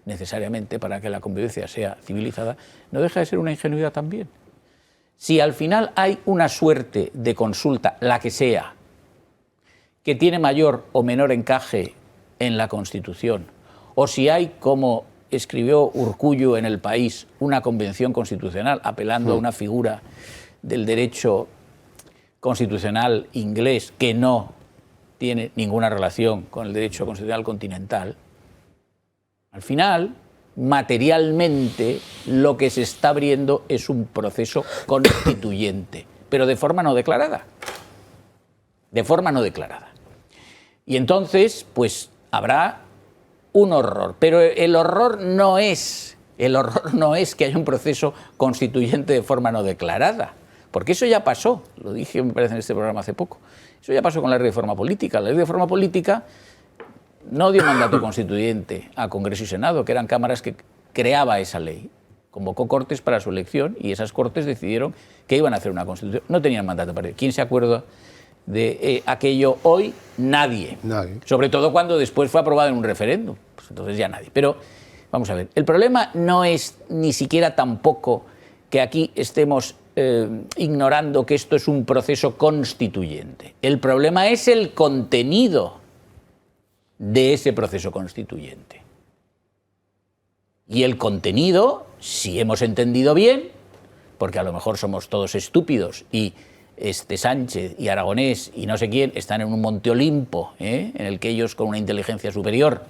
necesariamente para que la convivencia sea civilizada, no deja de ser una ingenuidad también. Si al final hay una suerte de consulta, la que sea, que tiene mayor o menor encaje en la Constitución, o si hay, como escribió Urkullu en El País, una convención constitucional apelando a una figura del derecho constitucional inglés que no tiene ninguna relación con el derecho constitucional continental, al final, materialmente, lo que se está abriendo es un proceso constituyente, pero de forma no declarada. De forma no declarada. Y entonces, pues, habrá un horror, pero el horror no es que haya un proceso constituyente de forma no declarada, porque eso ya pasó, lo dije me parece en este programa hace poco, eso ya pasó con la ley de reforma política. La ley de reforma política no dio mandato constituyente a Congreso y Senado, que eran cámaras que creaba esa ley, convocó Cortes para su elección y esas Cortes decidieron que iban a hacer una Constitución, no tenían mandato para ello. ¿Quién se acuerda de aquello hoy? Nadie. Sobre todo cuando después fue aprobado en un referéndum. Pues entonces ya nadie. Pero vamos a ver, el problema no es ni siquiera tampoco que aquí estemos ignorando que esto es un proceso constituyente. El problema es el contenido de ese proceso constituyente. Y el contenido, si hemos entendido bien, porque a lo mejor somos todos estúpidos y Sánchez y Aragonés y no sé quién están en un monte Olimpo, en el que ellos con una inteligencia superior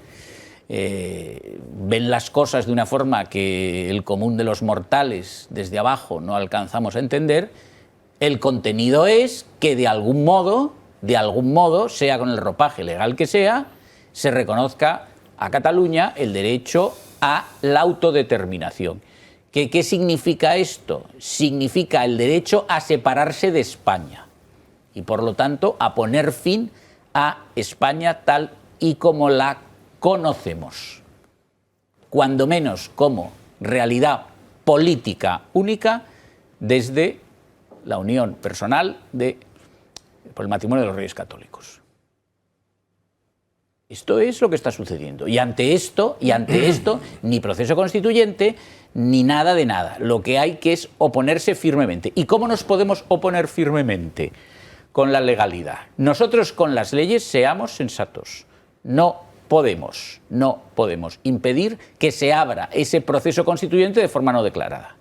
ven las cosas de una forma que el común de los mortales desde abajo no alcanzamos a entender. El contenido es que de algún modo, sea con el ropaje legal que sea, se reconozca a Cataluña el derecho a la autodeterminación. ¿Qué significa esto? Significa el derecho a separarse de España y, por lo tanto, a poner fin a España tal y como la conocemos, cuando menos como realidad política única desde la unión personal por el matrimonio de los Reyes Católicos. Esto es lo que está sucediendo. Y ante esto, ni proceso constituyente, ni nada de nada. Lo que hay que es oponerse firmemente. ¿Y cómo nos podemos oponer firmemente? Con la legalidad. Nosotros con las leyes seamos sensatos. No podemos impedir que se abra ese proceso constituyente de forma no declarada.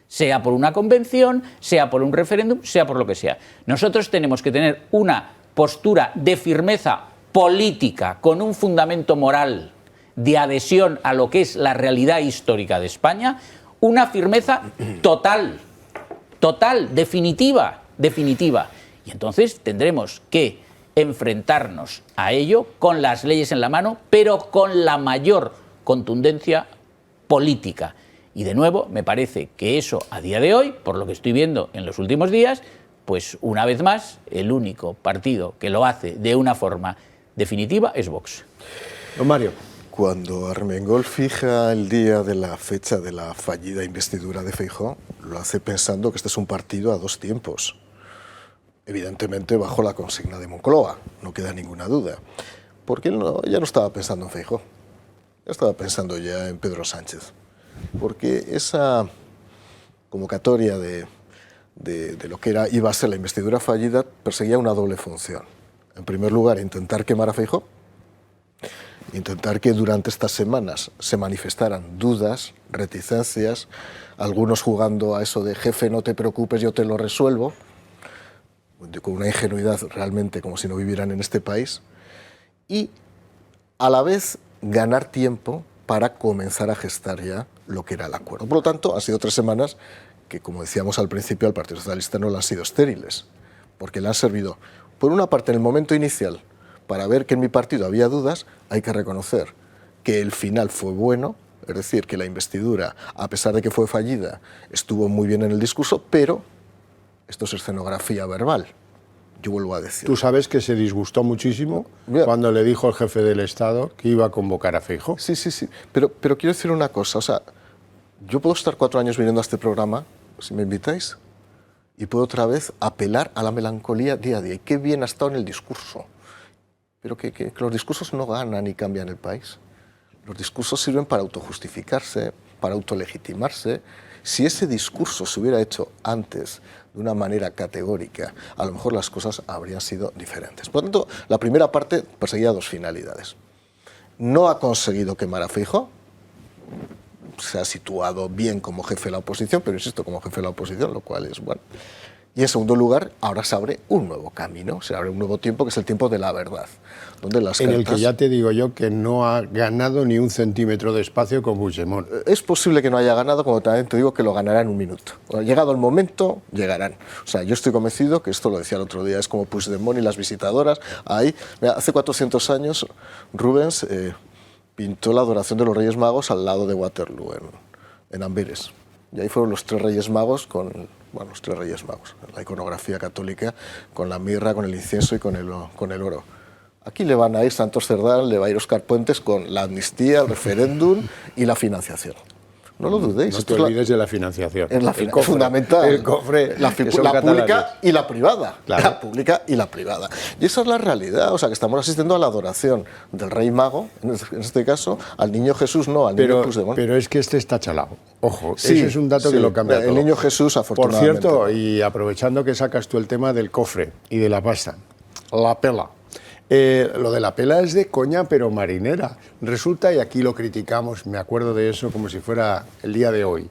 Sea por una convención, sea por un referéndum, sea por lo que sea. Nosotros tenemos que tener una postura de firmeza política con un fundamento moral de adhesión a lo que es la realidad histórica de España, una firmeza total, definitiva. Y entonces tendremos que enfrentarnos a ello con las leyes en la mano, pero con la mayor contundencia política. Y de nuevo, me parece que eso a día de hoy, por lo que estoy viendo en los últimos días, pues una vez más, el único partido que lo hace de una forma definitiva es Vox. Don Mario. Cuando Armengol fija el día de la fecha de la fallida investidura de Feijóo, lo hace pensando que este es un partido a dos tiempos. Evidentemente bajo la consigna de Moncloa, no queda ninguna duda. Porque él ya no estaba pensando en Feijóo, ya estaba pensando ya en Pedro Sánchez. Porque esa convocatoria de lo que iba a ser la investidura fallida perseguía una doble función. En primer lugar, intentar quemar a Feijóo, intentar que durante estas semanas se manifestaran dudas, reticencias, algunos jugando a eso de jefe, no te preocupes, yo te lo resuelvo, con una ingenuidad realmente como si no vivieran en este país, y a la vez ganar tiempo para comenzar a gestar ya lo que era el acuerdo. Por lo tanto, han sido 3 semanas que, como decíamos al principio, al Partido Socialista no le han sido estériles, porque le han servido, por una parte, en el momento inicial, para ver que en mi partido había dudas. Hay que reconocer que el final fue bueno, es decir, que la investidura, a pesar de que fue fallida, estuvo muy bien en el discurso, pero esto es escenografía verbal. Yo vuelvo a decir. Tú sabes que se disgustó muchísimo cuando le dijo el jefe del Estado que iba a convocar a Feijóo. Sí. Pero quiero decir una cosa. O sea, yo puedo estar 4 años viniendo a este programa, si me invitáis, y puedo otra vez apelar a la melancolía día a día. Y qué bien ha estado en el discurso. Pero que los discursos no ganan ni cambian el país. Los discursos sirven para autojustificarse, para autolegitimarse. Si ese discurso se hubiera hecho antes de una manera categórica, a lo mejor las cosas habrían sido diferentes. Por lo tanto, la primera parte perseguía 2 finalidades. No ha conseguido quemar a Feijóo, se ha situado bien como jefe de la oposición, pero insisto, como jefe de la oposición, lo cual es bueno. Y en segundo lugar, ahora se abre un nuevo camino, se abre un nuevo tiempo, que es el tiempo de la verdad. Donde las en cartas... el que ya te digo yo que no ha ganado ni un centímetro de espacio con Puigdemont. Es posible que no haya ganado, como también te digo que lo ganará en un minuto. Llegado el momento, llegarán. O sea, yo estoy convencido que esto, lo decía el otro día, es como Puigdemont y las visitadoras. Ahí, mira, hace 400 años, Rubens pintó la adoración de los Reyes Magos al lado de Waterloo, en Amberes. Y ahí fueron los 3 Reyes Magos los 3 Reyes Magos, la iconografía católica, con la mirra, con el incienso y con el oro. Aquí le van a ir Santos Cerdán, le va a ir Óscar Puentes con la amnistía, el referéndum y la financiación. No lo dudéis. No te olvides de la financiación. Es la fundamental. El cofre, la que son catalanes. pública y la privada. Claro. La pública y la privada. Y esa es la realidad. O sea, que estamos asistiendo a la adoración del rey mago, en este caso, al niño Jesús, no al niño Puigdemont. Pero es que este está chalado. Ojo, Sí, ese es un dato que lo cambia todo. El niño Jesús, Por afortunadamente. cierto, y aprovechando que sacas tú el tema del cofre y de la pasta, la pela. Lo de la pela es de coña, pero marinera. Resulta, y aquí lo criticamos, me acuerdo de eso como si fuera el día de hoy,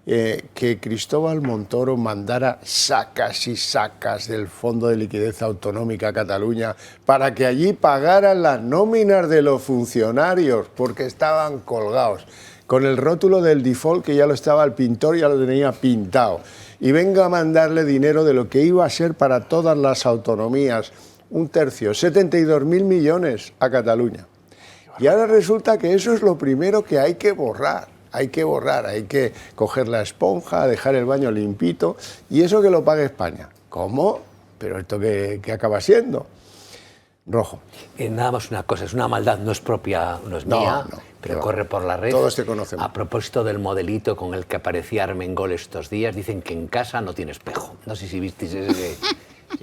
que Cristóbal Montoro mandara sacas y sacas del Fondo de Liquidez Autonómica a Cataluña para que allí pagaran las nóminas de los funcionarios, porque estaban colgados, con el rótulo del default que ya lo estaba el pintor, ya lo tenía pintado, y venga a mandarle dinero de lo que iba a ser para todas las autonomías, un tercio, 72.000 millones a Cataluña. Y ahora resulta que eso es lo primero que hay que borrar. Hay que borrar, hay que coger la esponja, dejar el baño limpito, y eso que lo pague España. ¿Cómo? ¿Pero esto qué acaba siendo? Rojo. Nada más una cosa, es una maldad, no es propia, no es mía, pero corre por la red. Todos te conocemos. A propósito del modelito con el que aparecía Armengol estos días, dicen que en casa no tiene espejo. No sé si visteis ese...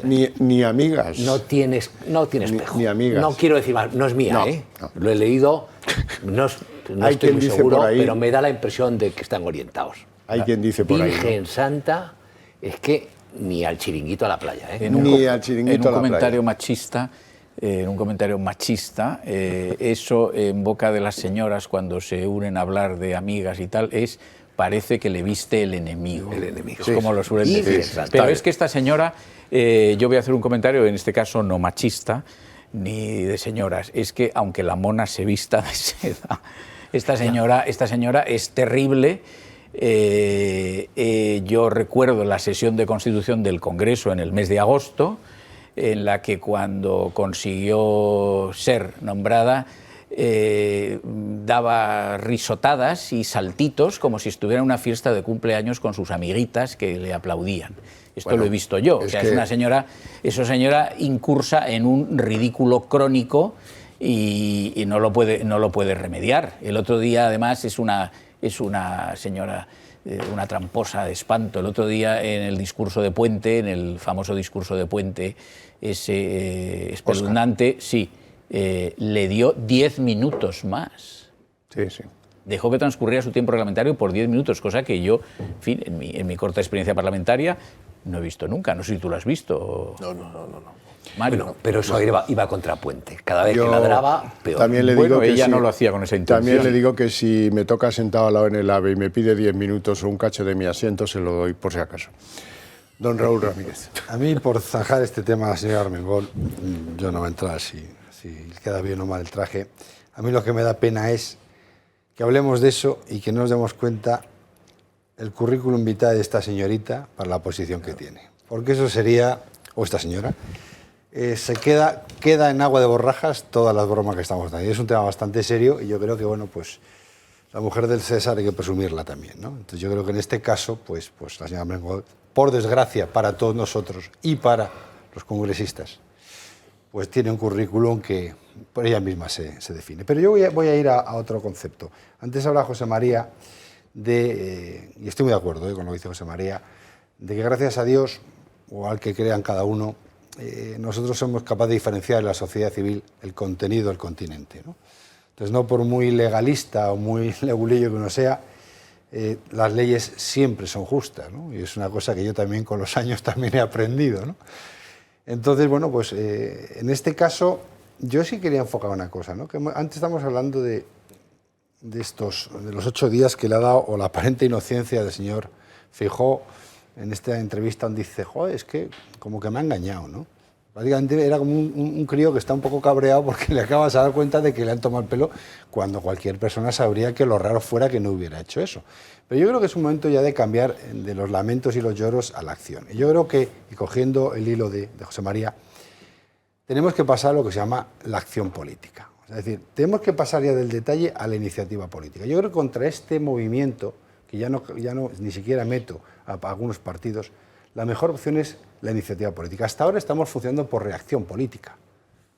Ni amigas. No tiene espejo. Ni amigas. No quiero decir más, no es mía, No, ¿eh? no. Lo he leído, no Hay estoy quien muy dice seguro, por ahí- pero me da la impresión de que están orientados. Hay quien dice por ahí, ¿no? Virgen Santa, es que ni al chiringuito a la playa, ¿eh? En un comentario machista, eso en boca de las señoras cuando se unen a hablar de amigas y tal parece que le viste el enemigo. El enemigo. Es como lo suelen Sí, decir. sí, Pero es que esta señora, yo voy a hacer un comentario, en este caso no machista, ni de señoras, es que aunque la mona se vista de seda, esta señora es terrible. Yo recuerdo la sesión de constitución del Congreso en el mes de agosto, en la que cuando consiguió ser nombrada daba risotadas y saltitos como si estuviera en una fiesta de cumpleaños con sus amiguitas que le aplaudían. Esto Bueno, lo he visto yo. O sea, es una señora incursa en un ridículo crónico y no lo puede remediar. El otro día, además, es una señora, una tramposa de espanto. El otro día, en el discurso de Puente, en el famoso discurso de Puente, ese espeluznante, sí, le dio 10 minutos más. Sí, sí. Dejó que transcurriera su tiempo reglamentario por 10 minutos, cosa que yo, en fin, en mi corta experiencia parlamentaria, no he visto nunca. No sé si tú lo has visto. No. Mario. Bueno, pero eso iba contra Puente. Cada vez que ladraba, peor. También le digo que ella si- no lo hacía con esa intención. También le digo que si me toca sentado al lado en el AVE y me pide 10 minutos o un cacho de mi asiento, se lo doy por si acaso. Don Raúl Ramírez. A mí, por zanjar este tema a la señora Armengol, yo no voy a entrar si queda bien o mal el traje. A mí lo que me da pena es que hablemos de eso y que no nos demos cuenta el currículum vitae de esta señorita para la posición que tiene. Porque eso sería, o esta señora, se queda en agua de borrajas todas las bromas que estamos dando. Y es un tema bastante serio y yo creo que, bueno, pues la mujer del César hay que presumirla también, ¿no? Entonces yo creo que en este caso, pues la señora Armengol, por desgracia para todos nosotros y para los congresistas, pues tiene un currículum que por ella misma se define. Pero yo voy a ir a otro concepto. Antes hablaba José María y estoy muy de acuerdo con lo que dice José María, de que gracias a Dios, o al que crean cada uno, nosotros somos capaces de diferenciar en la sociedad civil el contenido del continente, ¿no? Entonces, no por muy legalista o muy legulillo que uno sea, las leyes siempre son justas, ¿no? Y es una cosa que yo también con los años también he aprendido, ¿no? Entonces, bueno, pues en este caso yo sí quería enfocar una cosa, ¿no? Que antes estamos hablando de los 8 días que le ha dado, o la aparente inocencia del señor Feijóo en esta entrevista, donde dice, joder, es que como que me ha engañado, ¿no? Prácticamente era como un crío que está un poco cabreado porque le acabas de dar cuenta de que le han tomado el pelo, cuando cualquier persona sabría que lo raro fuera que no hubiera hecho eso. Pero yo creo que es un momento ya de cambiar de los lamentos y los lloros a la acción. Y yo creo que, y cogiendo el hilo de José María, tenemos que pasar a lo que se llama la acción política. Es decir, tenemos que pasar ya del detalle a la iniciativa política. Yo creo que contra este movimiento, que ya no ni siquiera meto a algunos partidos, la mejor opción es la iniciativa política. Hasta ahora estamos funcionando por reacción política.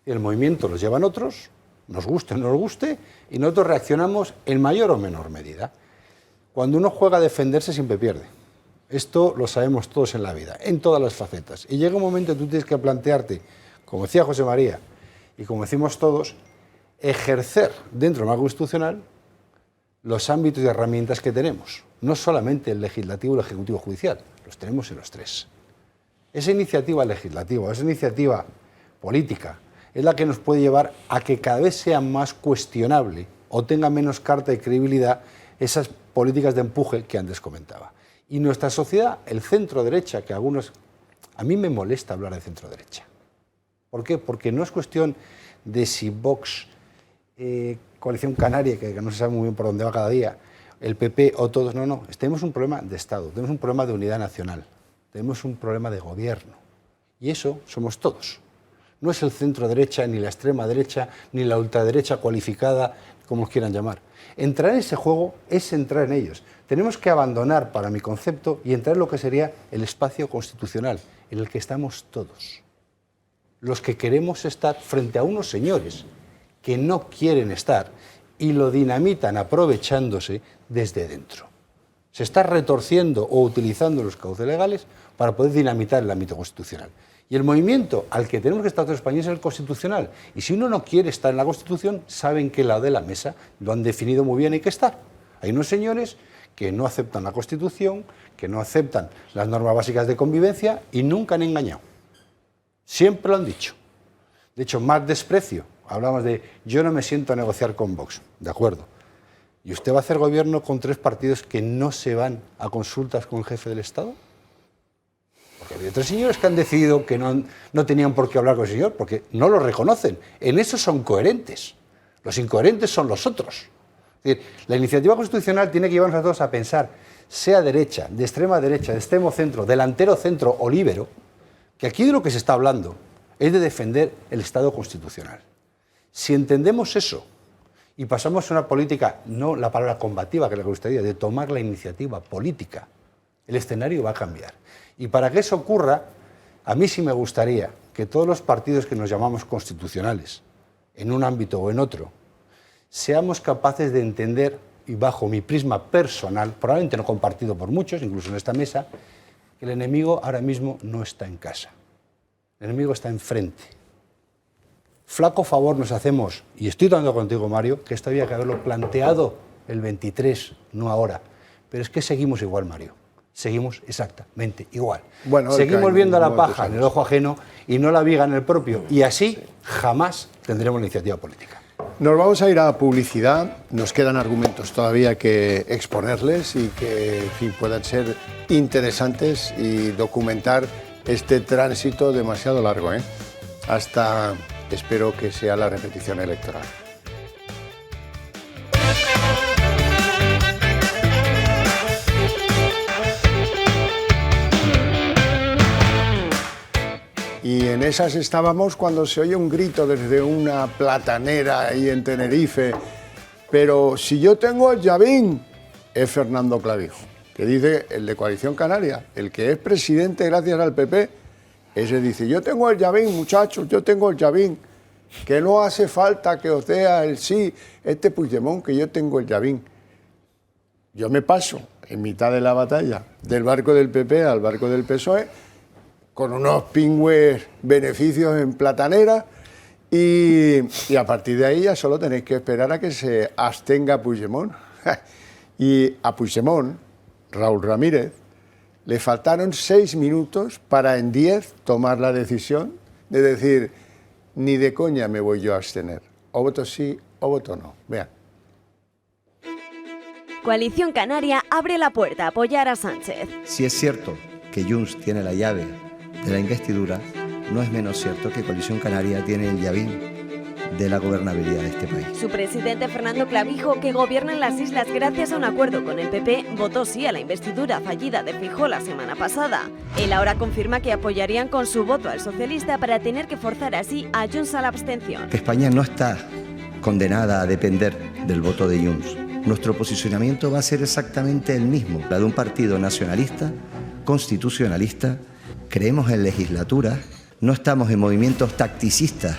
El movimiento los llevan otros, nos guste o no nos guste, y nosotros reaccionamos en mayor o menor medida. Cuando uno juega a defenderse siempre pierde. Esto lo sabemos todos en la vida, en todas las facetas. Y llega un momento que tú tienes que plantearte, como decía José María, y como decimos todos, ejercer dentro del marco constitucional los ámbitos y herramientas que tenemos. No solamente el legislativo y el ejecutivo judicial, los tenemos en los tres. Esa iniciativa legislativa, esa iniciativa política, es la que nos puede llevar a que cada vez sea más cuestionable o tenga menos carta de credibilidad esas políticas de empuje que antes comentaba. Y nuestra sociedad, el centro-derecha, que algunos... A mí me molesta hablar de centro-derecha. ¿Por qué? Porque no es cuestión de si Vox, Coalición Canaria, que no se sabe muy bien por dónde va cada día, el PP o todos, no. Tenemos un problema de Estado, tenemos un problema de unidad nacional, tenemos un problema de gobierno. Y eso somos todos. No es el centro-derecha, ni la extrema-derecha, ni la ultraderecha cualificada, como os quieran llamar. Entrar en ese juego es entrar en ellos. Tenemos que abandonar, para mi concepto, y entrar en lo que sería el espacio constitucional, en el que estamos todos. Los que queremos estar frente a unos señores que no quieren estar y lo dinamitan aprovechándose desde dentro. Se está retorciendo o utilizando los cauces legales para poder dinamitar el ámbito constitucional. Y el movimiento al que tenemos que estar todos los españoles es el constitucional. Y si uno no quiere estar en la Constitución, saben que el lado de la mesa lo han definido muy bien, hay que estar. Hay unos señores que no aceptan la Constitución, que no aceptan las normas básicas de convivencia y nunca han engañado. Siempre lo han dicho. De hecho, más desprecio. Hablamos de yo no me siento a negociar con Vox. De acuerdo. ¿Y usted va a hacer gobierno con 3 partidos que no se van a consultas con el jefe del Estado? Porque había 3 señores que han decidido que no tenían por qué hablar con el señor, porque no lo reconocen. En eso son coherentes. Los incoherentes son los otros. Es decir, la iniciativa constitucional tiene que llevarnos a todos a pensar, sea derecha, de extrema derecha, de extremo centro, delantero centro o líbero, que aquí de lo que se está hablando es de defender el Estado constitucional. Si entendemos eso y pasamos a una política, no la palabra combativa, que es la que gustaría, de tomar la iniciativa política, el escenario va a cambiar. Y para que eso ocurra, a mí sí me gustaría que todos los partidos que nos llamamos constitucionales, en un ámbito o en otro, seamos capaces de entender, y bajo mi prisma personal, probablemente no compartido por muchos, incluso en esta mesa, que el enemigo ahora mismo no está en casa. El enemigo está enfrente. Flaco favor nos hacemos, y estoy dando contigo, Mario, que esto había que haberlo planteado el 23, no ahora. Pero es que seguimos igual, Mario. Seguimos exactamente igual. Bueno, seguimos viendo la paja en el ojo ajeno y no la viga en el propio. Y así jamás tendremos la iniciativa política. Nos vamos a ir a publicidad. Nos quedan argumentos todavía que exponerles y que, en fin, puedan ser interesantes y documentar este tránsito demasiado largo, hasta, espero que sea la repetición electoral. Y en esas estábamos cuando se oye un grito desde una platanera ahí en Tenerife. Pero si yo tengo el llavín, es Fernando Clavijo, que dice el de Coalición Canaria, el que es presidente gracias al PP, ese dice, yo tengo el llavín, muchachos, yo tengo el llavín, que no hace falta que os dé el sí, este Puigdemont, que yo tengo el llavín. Yo me paso en mitad de la batalla del barco del PP al barco del PSOE, con unos pingües beneficios en platanera y a partir de ahí ya solo tenéis que esperar a que se abstenga Puigdemont. Y a Puigdemont, Raúl Ramírez, le faltaron 6 minutos para en 10 tomar la decisión de decir, ni de coña me voy yo a abstener, o voto sí o voto no. Vean. Coalición Canaria abre la puerta a apoyar a Sánchez. Si es cierto que Junts tiene la llave de la investidura, no es menos cierto que Coalición Canaria tiene el llavín de la gobernabilidad de este país. Su presidente Fernando Clavijo, que gobierna en las islas gracias a un acuerdo con el PP, votó sí a la investidura fallida de Feijóo la semana pasada. Él ahora confirma que apoyarían con su voto al socialista para tener que forzar así a Junts a la abstención. Que España no está condenada a depender del voto de Junts. Nuestro posicionamiento va a ser exactamente el mismo, la de un partido nacionalista, constitucionalista. Creemos en legislaturas, no estamos en movimientos tacticistas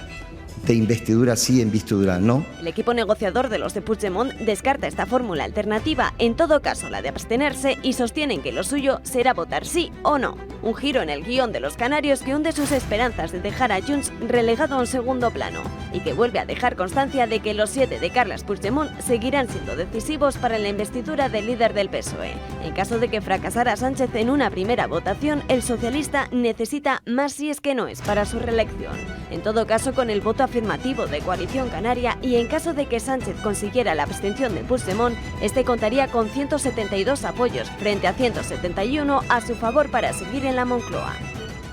de investidura sí, investidura no. El equipo negociador de los de Puigdemont descarta esta fórmula alternativa, en todo caso la de abstenerse, y sostienen que lo suyo será votar sí o no. Un giro en el guión de los canarios que hunde sus esperanzas de dejar a Junts relegado a un segundo plano y que vuelve a dejar constancia de que los 7 de Carles Puigdemont seguirán siendo decisivos para la investidura del líder del PSOE. En caso de que fracasara Sánchez en una primera votación, el socialista necesita más si es que no es para su reelección. En todo caso, con el voto afirmativo de Coalición Canaria y en caso de que Sánchez consiguiera la abstención de Puigdemont, este contaría con 172 apoyos frente a 171 a su favor para seguir en la Moncloa.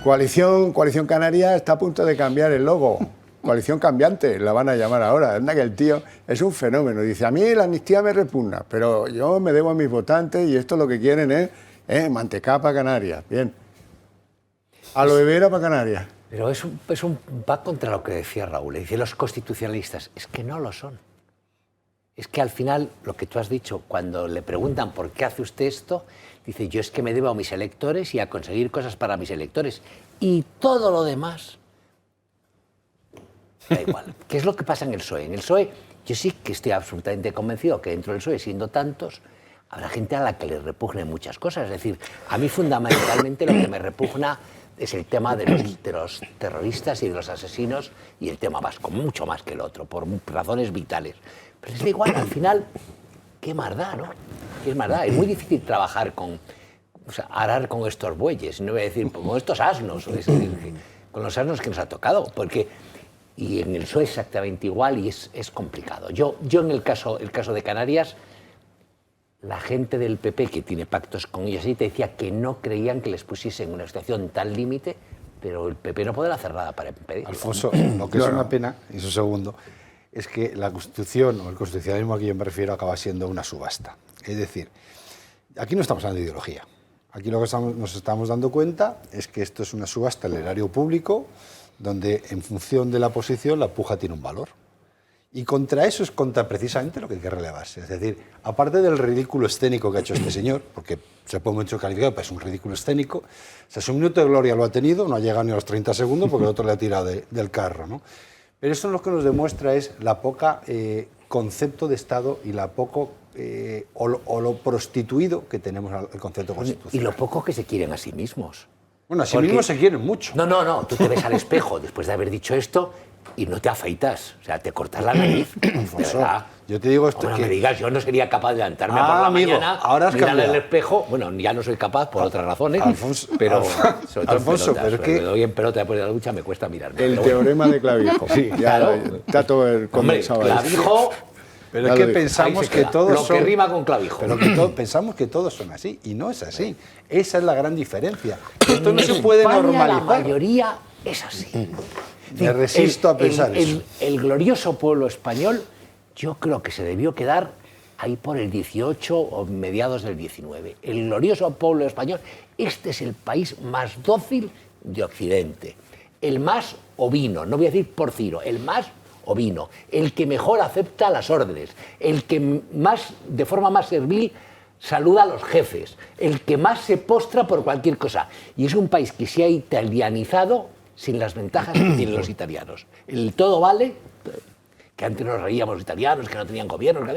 Coalición Canaria está a punto de cambiar el logo. Coalición cambiante, la van a llamar ahora. Anda que el tío es un fenómeno. Dice, a mí la amnistía me repugna, pero yo me debo a mis votantes y esto lo que quieren es mantecá para Canarias. Bien. Aloe vera para Canarias. Pero va contra lo que decía Raúl. Dice, los constitucionalistas, es que no lo son. Es que al final, lo que tú has dicho, cuando le preguntan por qué hace usted esto, dice, yo es que me debo a mis electores y a conseguir cosas para mis electores. Y todo lo demás, da igual. ¿Qué es lo que pasa en el PSOE? En el PSOE, yo sí que estoy absolutamente convencido que dentro del PSOE, siendo tantos, habrá gente a la que le repugnen muchas cosas. Es decir, a mí fundamentalmente lo que me repugna es el tema de los terroristas y de los asesinos y el tema vasco, mucho más que el otro, por razones vitales. Pero es igual, al final, qué maldad, ¿no? Qué maldad. Es muy difícil trabajar arar con estos bueyes, no voy a decir con estos asnos, es decir, con los asnos que nos ha tocado, porque... Y en el PSOE exactamente igual y es complicado. Yo en el caso de Canarias, la gente del PP que tiene pactos con ellos te decía que no creían que les pusiesen en una situación tan límite, pero el PP no podrá hacer nada para impedirlo. Alfonso, lo que es una pena, y eso segundo, es que la Constitución o el constitucionalismo a que yo me refiero acaba siendo una subasta. Es decir, aquí no estamos hablando de ideología. Aquí lo que nos estamos dando cuenta es que esto es una subasta al erario público donde en función de la posición la puja tiene un valor. Y contra eso es precisamente lo que hay que relevarse. Es decir, aparte del ridículo escénico que ha hecho este señor, porque se puede mucho calificar, pero es un ridículo escénico, o sea, su minuto de gloria lo ha tenido, no ha llegado ni a los 30 segundos porque el otro le ha tirado del carro, ¿no? Pero eso lo que nos demuestra es la poca concepto de Estado y la poco o lo prostituido que tenemos al concepto constitucional. Y lo poco que se quieren a sí mismos. Bueno, a sí mismos se quieren mucho. No, tú te ves al espejo después de haber dicho esto y no te afeitas, o sea, te cortas la nariz. De verdad. Yo te digo esto. No me digas, yo no sería capaz de levantarme por la mañana, mirar al espejo. Bueno, ya no soy capaz por otras razones, Alfonso, pero sobre todo Alfonso, en pelotas, pero es que me doy en pelota después de la ducha, me cuesta mirarme. El teorema de Clavijo. Sí, claro. Está todo el condensado. Clavijo. Pero es que pensamos que todos son... Lo que rima con clavijo. Pero que pensamos que todos son así, y no es así. Esa es la gran diferencia. Esto no se puede normalizar. La mayoría es así. Me resisto a pensar eso. El glorioso pueblo español, yo creo que se debió quedar ahí por el 18 o mediados del 19. El glorioso pueblo español, este es el país más dócil de Occidente. El más ovino, no voy a decir porcino, el más ovino, el que mejor acepta las órdenes, el que más, de forma más servil, saluda a los jefes, el que más se postra por cualquier cosa. Y es un país que se ha italianizado sin las ventajas que tienen los italianos. El todo vale, que antes nos reíamos los italianos, que no tenían gobierno.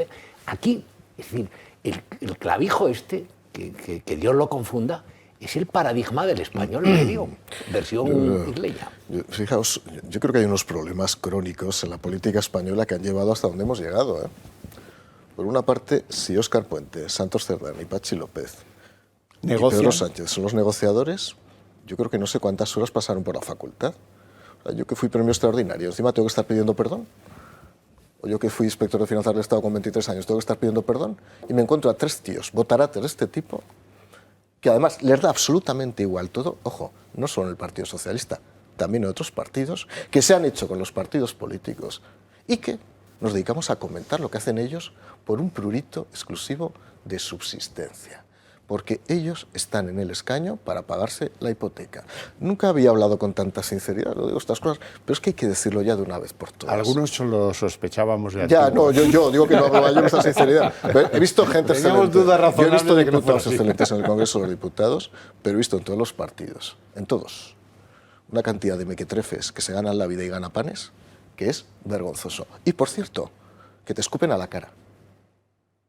Aquí, es decir, el clavijo este, que Dios lo confunda, es el paradigma del español medio, versión isleña. Fijaos, yo creo que hay unos problemas crónicos en la política española que han llevado hasta donde hemos llegado, ¿eh? Por una parte, si Óscar Puente, Santos Cerdán y Pachi López y Pedro Sánchez son los negociadores, yo creo que no sé cuántas horas pasaron por la facultad. O sea, yo que fui premio extraordinario, encima tengo que estar pidiendo perdón. O yo que fui inspector de finanzas del Estado con 23 años, tengo que estar pidiendo perdón. Y me encuentro a 3 tíos, botarates de este tipo, que además les da absolutamente igual todo, ojo, no solo en el Partido Socialista, también en otros partidos, que se han hecho con los partidos políticos y que nos dedicamos a comentar lo que hacen ellos por un prurito exclusivo de subsistencia, porque ellos están en el escaño para pagarse la hipoteca. Nunca había hablado con tanta sinceridad, lo digo estas cosas, pero es que hay que decirlo ya de una vez por todas. Algunos lo sospechábamos de ya, no, yo digo que no hablaba yo con esta sinceridad. He visto gente excelente. Yo he visto diputados excelentes en el Congreso de los Diputados, pero he visto en todos los partidos, en todos, una cantidad de mequetrefes que se ganan la vida y ganapanes que es vergonzoso. Y, por cierto, que te escupen a la cara.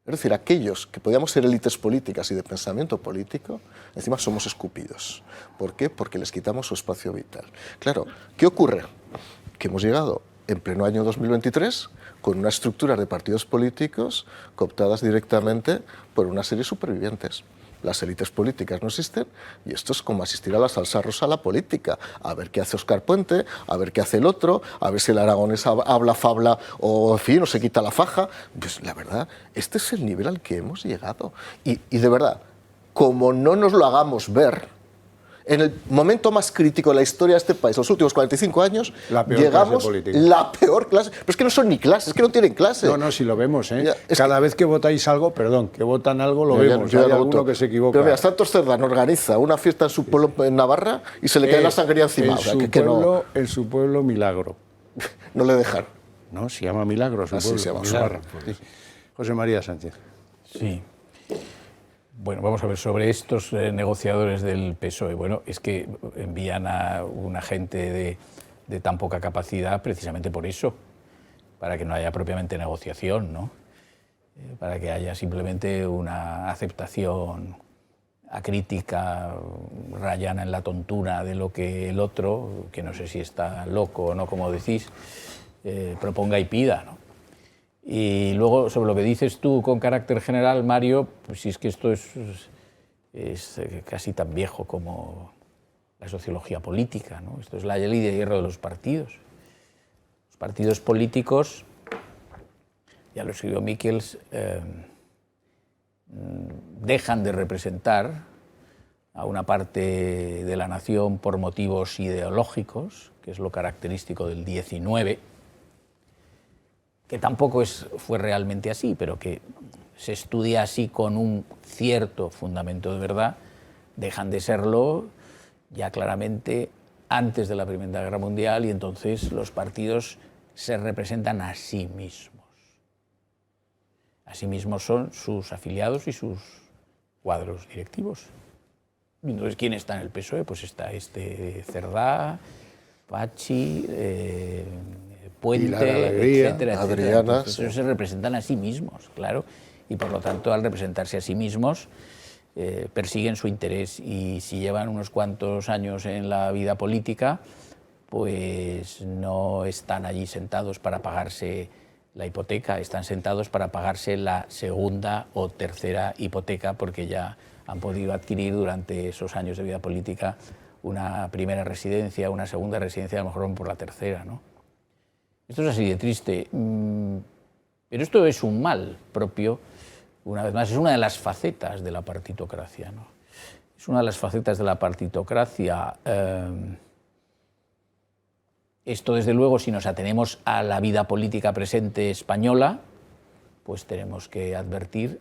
Es decir, aquellos que podíamos ser élites políticas y de pensamiento político, encima somos escupidos. ¿Por qué? Porque les quitamos su espacio vital. Claro, ¿qué ocurre? Que hemos llegado en pleno año 2023 con una estructura de partidos políticos cooptadas directamente por una serie de supervivientes. Las élites políticas no existen y esto es como asistir a la salsa rosa a la política, a ver qué hace Óscar Puente, a ver qué hace el otro, a ver si el aragonés habla, fabla o, en fin, o se quita la faja. Pues la verdad, este es el nivel al que hemos llegado. Y de verdad, como no nos lo hagamos ver, en el momento más crítico de la historia de este país, los últimos 45 años, llegamos la peor clase. Pero es que no son ni clases, es que no tienen clase. No, si lo vemos, ¿eh? Cada vez que votáis algo, que votan algo, lo vemos. Hay alguno que se equivoca. Pero mira, Santos Cerdán organiza una fiesta en su pueblo, en Navarra, y se le cae la sangría encima. En su pueblo, Milagro. No le dejan. No, se llama Milagro, su pueblo. Se llama Navarra. Sí. José María Sánchez. Sí. Bueno, vamos a ver, sobre estos negociadores del PSOE, bueno, es que envían a una gente de tan poca capacidad precisamente por eso, para que no haya propiamente negociación, ¿no? Para que haya simplemente una aceptación acrítica, rayana en la tontura de lo que el otro, que no sé si está loco o no, como decís, proponga y pida, ¿no? Y luego, sobre lo que dices tú con carácter general, Mario, pues si es que esto es casi tan viejo como la sociología política, ¿no? Esto es la ley de hierro de los partidos. Los partidos políticos, ya lo escribió Michels, dejan de representar a una parte de la nación por motivos ideológicos, que es lo característico del 19, que tampoco fue realmente así, pero que se estudia así con un cierto fundamento de verdad, dejan de serlo ya claramente antes de la Primera Guerra Mundial y entonces los partidos se representan a sí mismos. A sí mismos son sus afiliados y sus cuadros directivos. Y entonces, ¿quién está en el PSOE? Pues está Cerdá, Pachi, Puente, etcétera. Adriana. Ellos se representan a sí mismos, claro, y por lo tanto, al representarse a sí mismos, persiguen su interés, y si llevan unos cuantos años en la vida política, pues no están allí sentados para pagarse la hipoteca, están sentados para pagarse la segunda o tercera hipoteca, porque ya han podido adquirir durante esos años de vida política una primera residencia, una segunda residencia, a lo mejor por la tercera, ¿no? Esto es así de triste, pero esto es un mal propio, una vez más, es una de las facetas de la partitocracia, ¿no? Es una de las facetas de la partitocracia. Esto, desde luego, si nos atenemos a la vida política presente española, pues tenemos que advertir,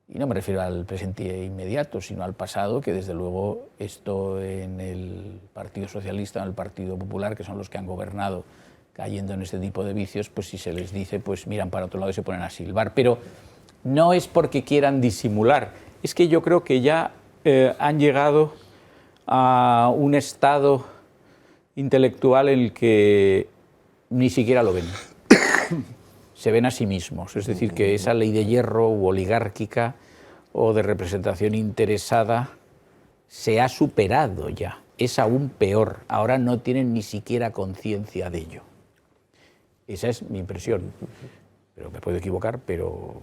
y no me refiero al presente inmediato, sino al pasado, que desde luego esto en el Partido Socialista, en el Partido Popular, que son los que han gobernado cayendo en este tipo de vicios, pues si se les dice, pues miran para otro lado y se ponen a silbar. Pero no es porque quieran disimular, es que yo creo que ya han llegado a un estado intelectual en el que ni siquiera lo ven. Se ven a sí mismos, es decir, que esa ley de hierro u oligárquica o de representación interesada se ha superado ya, es aún peor, ahora no tienen ni siquiera conciencia de ello. Esa es mi impresión, pero me puedo equivocar, pero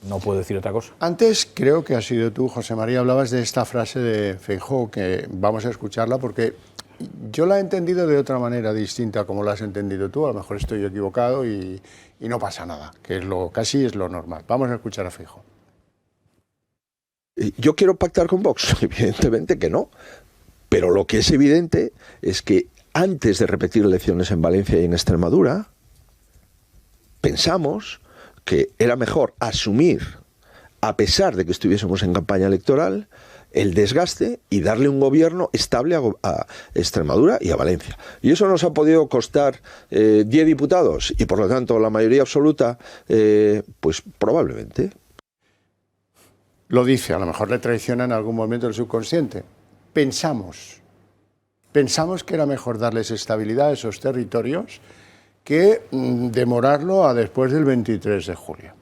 no puedo decir otra cosa. Antes creo que has sido tú, José María, hablabas de esta frase de Feijóo, que vamos a escucharla porque yo la he entendido de otra manera distinta a como la has entendido tú, a lo mejor estoy equivocado y no pasa nada, que casi es lo normal. Vamos a escuchar a Feijóo. ¿Yo quiero pactar con Vox? Evidentemente que no, pero lo que es evidente es que antes de repetir elecciones en Valencia y en Extremadura, pensamos que era mejor asumir, a pesar de que estuviésemos en campaña electoral, el desgaste y darle un gobierno estable a Extremadura y a Valencia. Y eso nos ha podido costar 10 diputados y por lo tanto la mayoría absoluta, pues probablemente. Lo dice, a lo mejor le traiciona en algún momento el subconsciente. Pensamos que era mejor darles estabilidad a esos territorios que demorarlo a después del 23 de julio.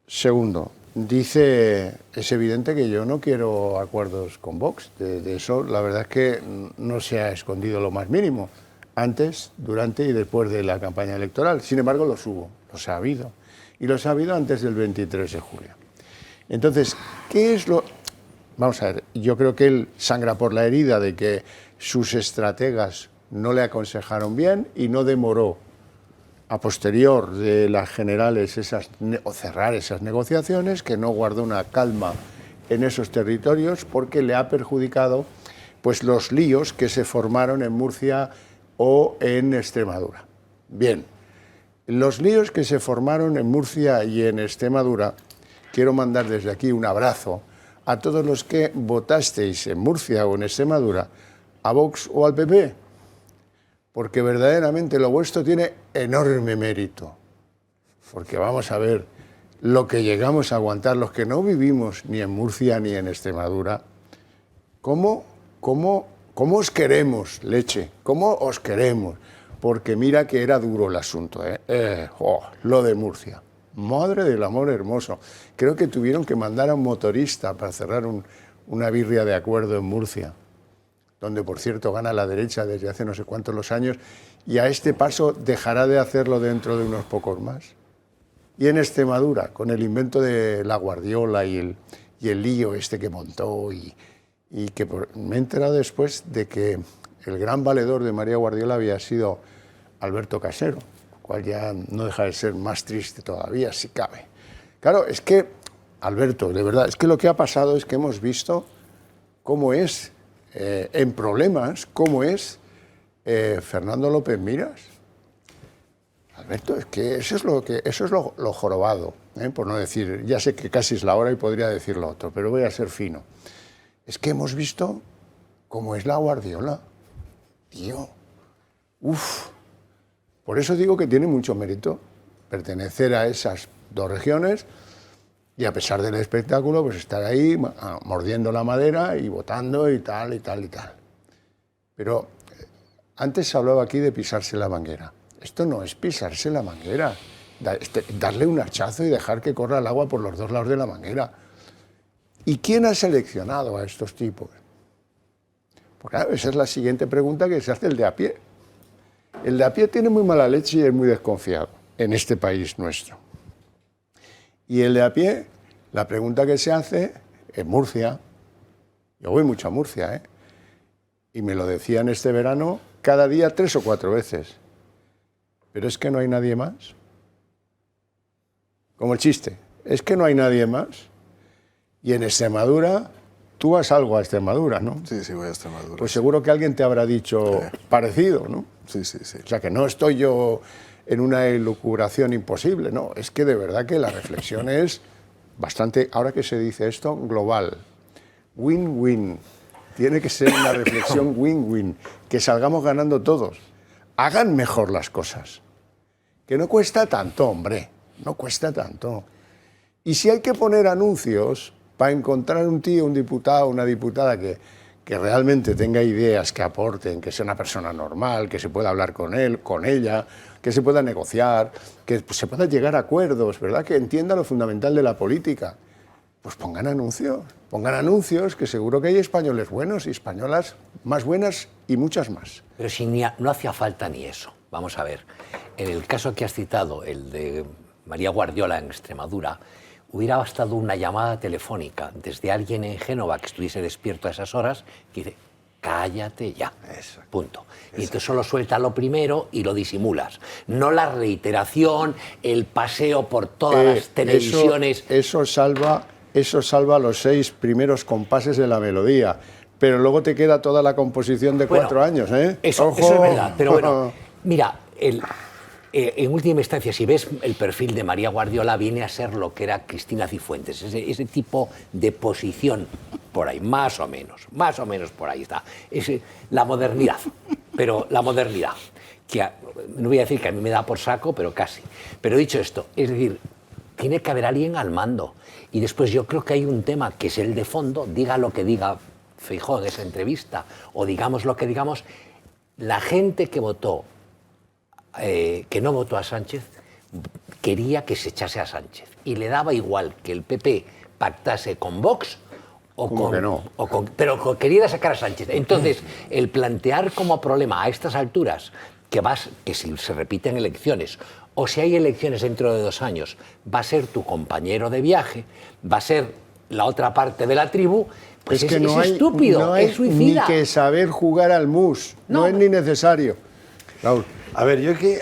Segundo, dice, es evidente que yo no quiero acuerdos con Vox. De eso la verdad es que no se ha escondido lo más mínimo, antes, durante y después de la campaña electoral. Sin embargo, los hubo, los ha habido. Y los ha habido antes del 23 de julio. Entonces, ¿qué es lo...? Vamos a ver, yo creo que él sangra por la herida de que sus estrategas no le aconsejaron bien y no demoró a posterior de las generales o cerrar esas negociaciones, que no guardó una calma en esos territorios porque le ha perjudicado pues, los líos que se formaron en Murcia o en Extremadura. Bien, los líos que se formaron en Murcia y en Extremadura, quiero mandar desde aquí un abrazo a todos los que votasteis en Murcia o en Extremadura a Vox o al PP, porque verdaderamente lo vuestro tiene enorme mérito. Porque vamos a ver lo que llegamos a aguantar los que no vivimos ni en Murcia ni en Extremadura. ¿Cómo os queremos, leche? ¿Cómo os queremos? Porque mira que era duro el asunto, lo de Murcia. Madre del amor hermoso. Creo que tuvieron que mandar a un motorista para cerrar una birria de acuerdo en Murcia, donde, por cierto, gana la derecha desde hace no sé cuántos los años, y a este paso dejará de hacerlo dentro de unos pocos más. Y en Extremadura, con el invento de la Guardiola y el lío este que montó, y que me he enterado después de que el gran valedor de María Guardiola había sido Alberto Casero, cual ya no deja de ser más triste todavía, si cabe. Claro, es que, Alberto, de verdad, es que lo que ha pasado es que hemos visto cómo es, en problemas, cómo es Fernando López Miras. Alberto, es que eso es lo jorobado, por no decir, ya sé que casi es la hora y podría decir lo otro, pero voy a ser fino. Es que hemos visto cómo es la Guardiola. Tío, por eso digo que tiene mucho mérito pertenecer a esas dos regiones y a pesar del espectáculo, pues estar ahí mordiendo la madera y votando y tal, y tal, y tal. Pero antes se hablaba aquí de pisarse la manguera. Esto no es pisarse la manguera, darle un hachazo y dejar que corra el agua por los dos lados de la manguera. ¿Y quién ha seleccionado a estos tipos? Porque claro, esa es la siguiente pregunta que se hace el de a pie. El de a pie tiene muy mala leche y es muy desconfiado en este país nuestro. Y el de a pie, la pregunta que se hace en Murcia, yo voy mucho a Murcia, y me lo decían este verano cada día 3 o 4 veces. Pero es que no hay nadie más. Como el chiste, es que no hay nadie más. Y en Extremadura, tú vas algo a Extremadura, ¿no? Sí, sí, voy a Extremadura. Pues seguro que alguien te habrá dicho parecido, ¿no? Sí, sí, sí. O sea, que no estoy yo en una elucubración imposible, no. Es que de verdad que la reflexión es bastante, ahora que se dice esto, global. Win-win. Tiene que ser una reflexión win-win. Que salgamos ganando todos. Hagan mejor las cosas. Que no cuesta tanto, hombre. No cuesta tanto. Y si hay que poner anuncios para encontrar un tío, un diputado, una diputada que realmente tenga ideas, que aporten, que sea una persona normal, que se pueda hablar con él, con ella, que se pueda negociar, que se pueda llegar a acuerdos, ¿verdad? Que entienda lo fundamental de la política. Pues pongan anuncios, que seguro que hay españoles buenos y españolas más buenas y muchas más. Pero si no hacía falta ni eso. Vamos a ver, en el caso que has citado, el de María Guardiola en Extremadura, hubiera bastado una llamada telefónica desde alguien en Génova que estuviese despierto a esas horas que dice, cállate ya, punto. Y entonces solo suelta lo primero y lo disimulas. No la reiteración, el paseo por todas las televisiones. Eso salva los 6 primeros compases de la melodía, pero luego te queda toda la composición de 4 años, ¿eh? Eso es verdad, pero bueno, mira, en última instancia, si ves el perfil de María Guardiola, viene a ser lo que era Cristina Cifuentes, ese tipo de posición por ahí, más o menos por ahí está. La modernidad, pero la modernidad, que no voy a decir que a mí me da por saco, pero casi. Pero dicho esto, es decir, tiene que haber alguien al mando. Y después yo creo que hay un tema que es el de fondo, diga lo que diga Feijóo en esa entrevista, o digamos lo que digamos, la gente que votó que no votó a Sánchez, quería que se echase a Sánchez. Y le daba igual que el PP pactase con Vox pero quería sacar a Sánchez. Entonces, el plantear como problema a estas alturas que si se repiten elecciones o si hay elecciones dentro de 2 años, va a ser tu compañero de viaje, va a ser la otra parte de la tribu, pues es estúpido, no es suicida. Ni que saber jugar al mus, no es ni necesario. Raúl. A ver, yo es que,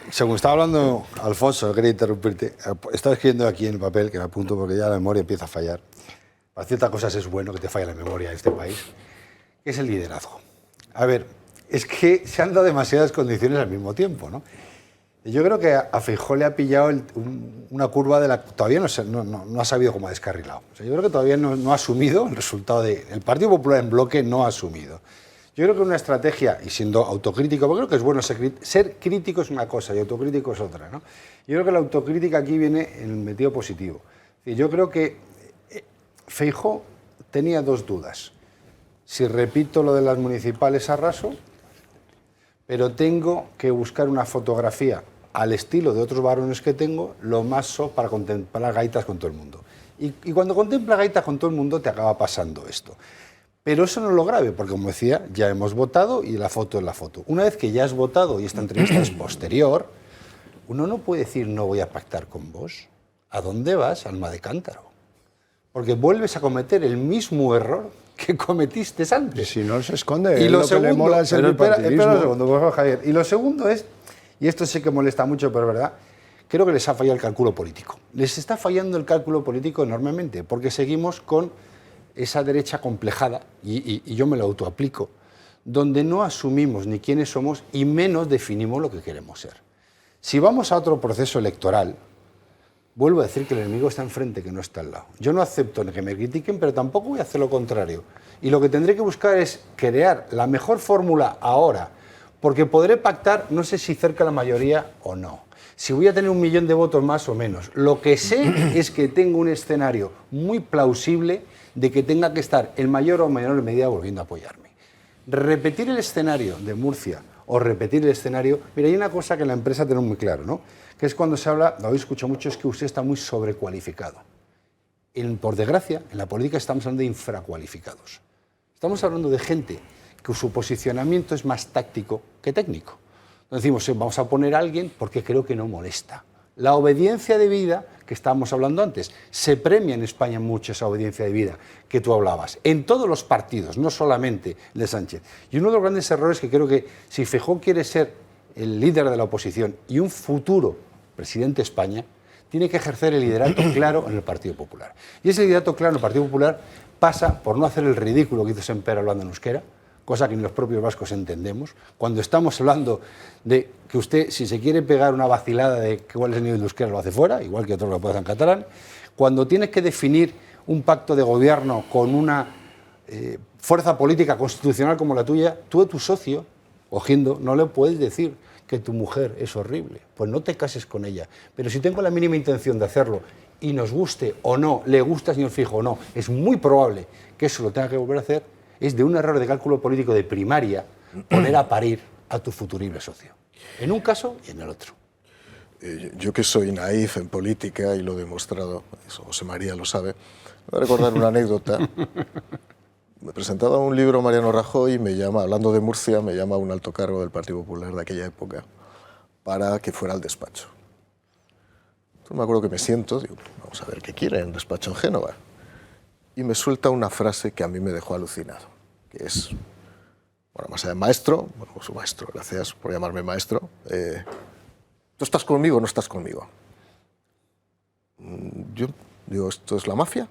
según estaba hablando Alfonso, no quería interrumpirte, estaba escribiendo aquí en el papel, que me apunto porque ya la memoria empieza a fallar. Para ciertas cosas es bueno que te falle la memoria de este país, que es el liderazgo. A ver, es que se han dado demasiadas condiciones al mismo tiempo, ¿no? Yo creo que a Feijóo le ha pillado una curva de la... Todavía no ha sabido cómo ha descarrilado. O sea, yo creo que todavía no ha asumido el resultado el Partido Popular en bloque no ha asumido. Yo creo que una estrategia, y siendo autocrítico, porque creo que es bueno ser crítico es una cosa y autocrítico es otra, ¿no? Yo creo que la autocrítica aquí viene en el sentido positivo. Yo creo que Feijóo tenía 2 dudas. Si repito lo de las municipales a raso, pero tengo que buscar una fotografía al estilo de otros varones que tengo, lo más soft para contemplar gaitas con todo el mundo. Y cuando contempla gaitas con todo el mundo te acaba pasando esto. Pero eso no es lo grave, porque como decía, ya hemos votado y la foto es la foto. Una vez que ya has votado y esta entrevista es posterior, uno no puede decir no voy a pactar con vos. ¿A dónde vas, alma de cántaro? Porque vuelves a cometer el mismo error que cometiste antes. Si no se esconde, y lo que segundo, le mola es el bipartidismo. Espera un segundo, por favor, Javier. Y lo segundo es, y esto sé que molesta mucho, pero es verdad, creo que les ha fallado el cálculo político. Les está fallando el cálculo político enormemente, porque seguimos con esa derecha complejada, y yo me lo autoaplico, donde no asumimos ni quiénes somos y menos definimos lo que queremos ser. Si vamos a otro proceso electoral, vuelvo a decir que el enemigo está enfrente, que no está al lado. Yo no acepto que me critiquen, pero tampoco voy a hacer lo contrario. Y lo que tendré que buscar es crear la mejor fórmula ahora, porque podré pactar, no sé si cerca de la mayoría o no. Si voy a tener 1 millón de votos más o menos. Lo que sé es que tengo un escenario muy plausible de que tenga que estar en mayor o menor medida volviendo a apoyarme. Repetir el escenario de Murcia o repetir el escenario... Mira, hay una cosa que en la empresa tenemos muy claro, ¿no? Que es cuando se habla, lo habéis escuchado mucho, es que usted está muy sobrecualificado. Por desgracia, en la política estamos hablando de infracualificados. Estamos hablando de gente que su posicionamiento es más táctico que técnico. Entonces decimos, vamos a poner a alguien porque creo que no molesta. La obediencia de vida, que estábamos hablando antes, se premia en España mucho esa obediencia de vida que tú hablabas, en todos los partidos, no solamente el de Sánchez. Y uno de los grandes errores que creo que si Feijóo quiere ser el líder de la oposición y un futuro presidente de España, tiene que ejercer el liderato claro en el Partido Popular. Y ese liderato claro en el Partido Popular pasa por no hacer el ridículo que hizo Semper hablando en euskera, cosa que ni los propios vascos entendemos. Cuando estamos hablando de que usted, si se quiere pegar una vacilada de cuál es el nivel de euskera, lo hace fuera, igual que otro lo puede hacer en catalán. Cuando tienes que definir un pacto de gobierno con una fuerza política constitucional como la tuya, tú a tu socio, cogiendo, no le puedes decir que tu mujer es horrible. Pues no te cases con ella. Pero si tengo la mínima intención de hacerlo y nos guste o no, le gusta al señor Feijóo o no, es muy probable que eso lo tenga que volver a hacer, es de un error de cálculo político de primaria poner a parir a tu futurible socio. En un caso y en el otro. Yo que soy naif en política y lo he demostrado, eso José María lo sabe, voy a recordar una anécdota. Me presentaba un libro Mariano Rajoy y me llama, hablando de Murcia, me llama un alto cargo del Partido Popular de aquella época para que fuera al despacho. Entonces me acuerdo que me siento, digo, vamos a ver qué quiere en el despacho en Génova. Y me suelta una frase que a mí me dejó alucinado, que es, bueno, más allá de maestro, bueno, su maestro, gracias por llamarme maestro, ¿tú estás conmigo o no estás conmigo? Yo digo, ¿esto es la mafia?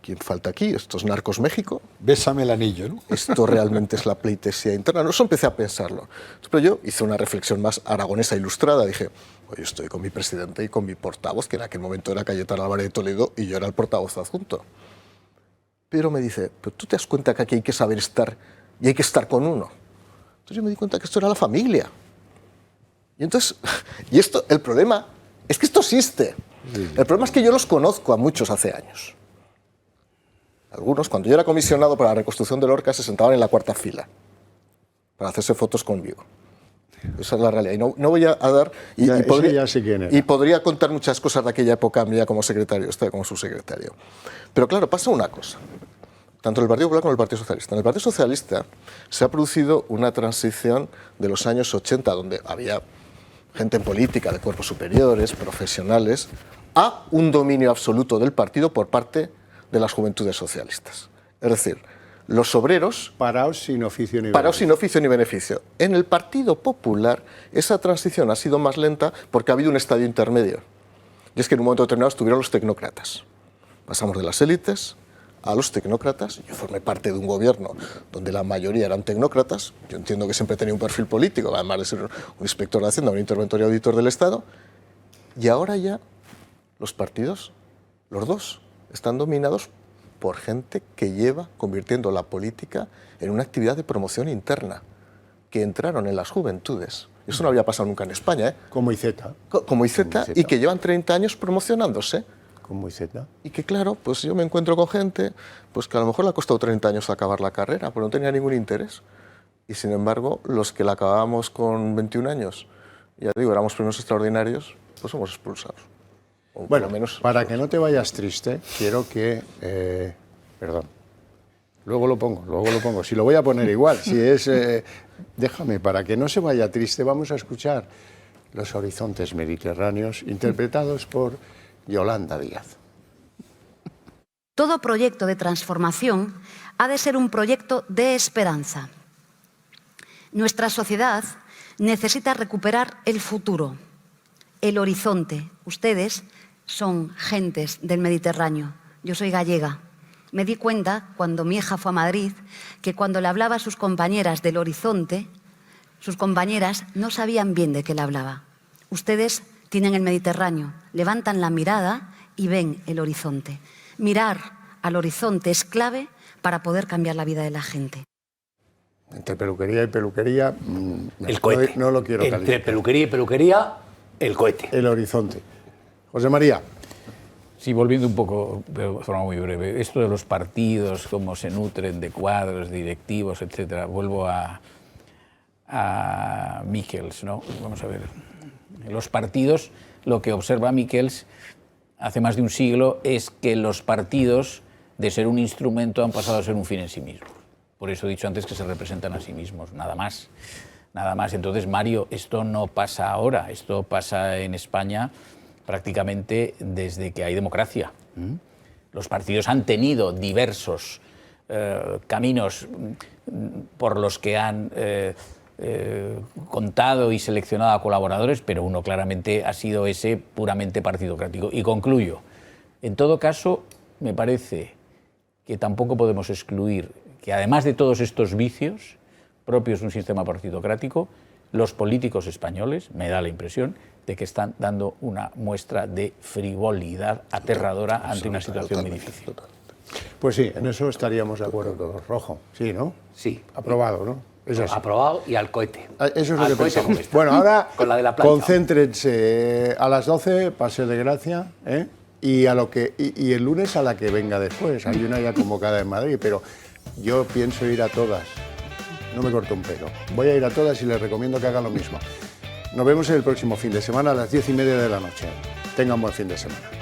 ¿Quién falta aquí? ¿Esto es Narcos México? Bésame el anillo, ¿no? ¿Esto realmente es la pleitesía interna? No, eso empecé a pensarlo. Pero yo hice una reflexión más aragonesa ilustrada. Dije, oye, estoy con mi presidente y con mi portavoz, que en aquel momento era Cayetano Álvarez de Toledo, y yo era el portavoz adjunto. Pero me dice, ¿pero tú te das cuenta que aquí hay que saber estar y hay que estar con uno? Entonces yo me di cuenta que esto era la familia. Y entonces, el problema es que esto existe. El problema es que yo los conozco a muchos hace años. Algunos, cuando yo era comisionado para la reconstrucción de Lorca, se sentaban en la cuarta fila para hacerse fotos conmigo. Esa es la realidad. Y no voy a dar... Y podría contar muchas cosas de aquella época mía como secretario, como subsecretario. Pero claro, pasa una cosa. Tanto en el Partido Popular como en el Partido Socialista. En el Partido Socialista se ha producido una transición de los años 80, donde había gente en política, de cuerpos superiores, profesionales, a un dominio absoluto del partido por parte de las juventudes socialistas. Es decir, los obreros... Paraos sin oficio ni beneficio. En el Partido Popular esa transición ha sido más lenta porque ha habido un estadio intermedio. Y es que en un momento determinado estuvieron los tecnócratas. Pasamos de las élites a los tecnócratas. Yo formé parte de un gobierno donde la mayoría eran tecnócratas. Yo entiendo que siempre tenía un perfil político, además de ser un inspector de Hacienda, un interventor y auditor del Estado. Y ahora ya los partidos, los dos, están dominados por gente que lleva convirtiendo la política en una actividad de promoción interna, que entraron en las juventudes. Eso no había pasado nunca en España, ¿eh? Como IZ. Como IZ, y que llevan 30 años promocionándose. Como IZ. Y que claro, pues yo me encuentro con gente pues que a lo mejor le ha costado 30 años acabar la carrera, pero no tenía ningún interés. Y sin embargo, los que la acabábamos con 21 años, ya digo, éramos premios extraordinarios, pues somos expulsados. Bueno, para que no te vayas triste, quiero que... perdón. Luego lo pongo. Si lo voy a poner igual, si es... déjame, para que no se vaya triste, vamos a escuchar Los horizontes mediterráneos, interpretados por Yolanda Díaz. Todo proyecto de transformación ha de ser un proyecto de esperanza. Nuestra sociedad necesita recuperar el futuro, el horizonte. Ustedes son gentes del Mediterráneo. Yo soy gallega. Me di cuenta, cuando mi hija fue a Madrid, que cuando le hablaba a sus compañeras del horizonte, sus compañeras no sabían bien de qué le hablaba. Ustedes tienen el Mediterráneo, levantan la mirada y ven el horizonte. Mirar al horizonte es clave para poder cambiar la vida de la gente. Entre peluquería y peluquería, el cohete. No lo quiero Entre peluquería y peluquería, el cohete. El horizonte. José María. Sí, volviendo un poco, de forma muy breve, esto de los partidos, cómo se nutren de cuadros, directivos, etcétera. Vuelvo a Michels, ¿no? Vamos a ver. Los partidos, lo que observa Michels hace más de un siglo es que los partidos, de ser un instrumento, han pasado a ser un fin en sí mismos. Por eso he dicho antes que se representan a sí mismos, nada más. Nada más. Entonces, Mario, esto no pasa ahora, esto pasa en España prácticamente desde que hay democracia. Los partidos han tenido diversos caminos por los que han contado y seleccionado a colaboradores, pero uno claramente ha sido ese puramente partidocrático. Y concluyo. En todo caso, me parece que tampoco podemos excluir que, además de todos estos vicios propios de un sistema partidocrático, los políticos españoles, me da la impresión, de que están dando una muestra de frivolidad aterradora ante una situación muy difícil. Pues sí, en eso estaríamos de acuerdo todos. Rojo, sí, ¿no? Sí. Aprobado, ¿no? Eso es. Aprobado y al cohete. Eso es lo que pensamos. Bueno, ahora con la de la plancha. Concéntrense a las 12, Paseo de Gracia, y el lunes a la que venga después. Hay una ya convocada en Madrid, pero yo pienso ir a todas. No me corto un pelo. Voy a ir a todas y les recomiendo que hagan lo mismo. Nos vemos el próximo fin de semana a las 10:30 de la noche. Tengan buen fin de semana.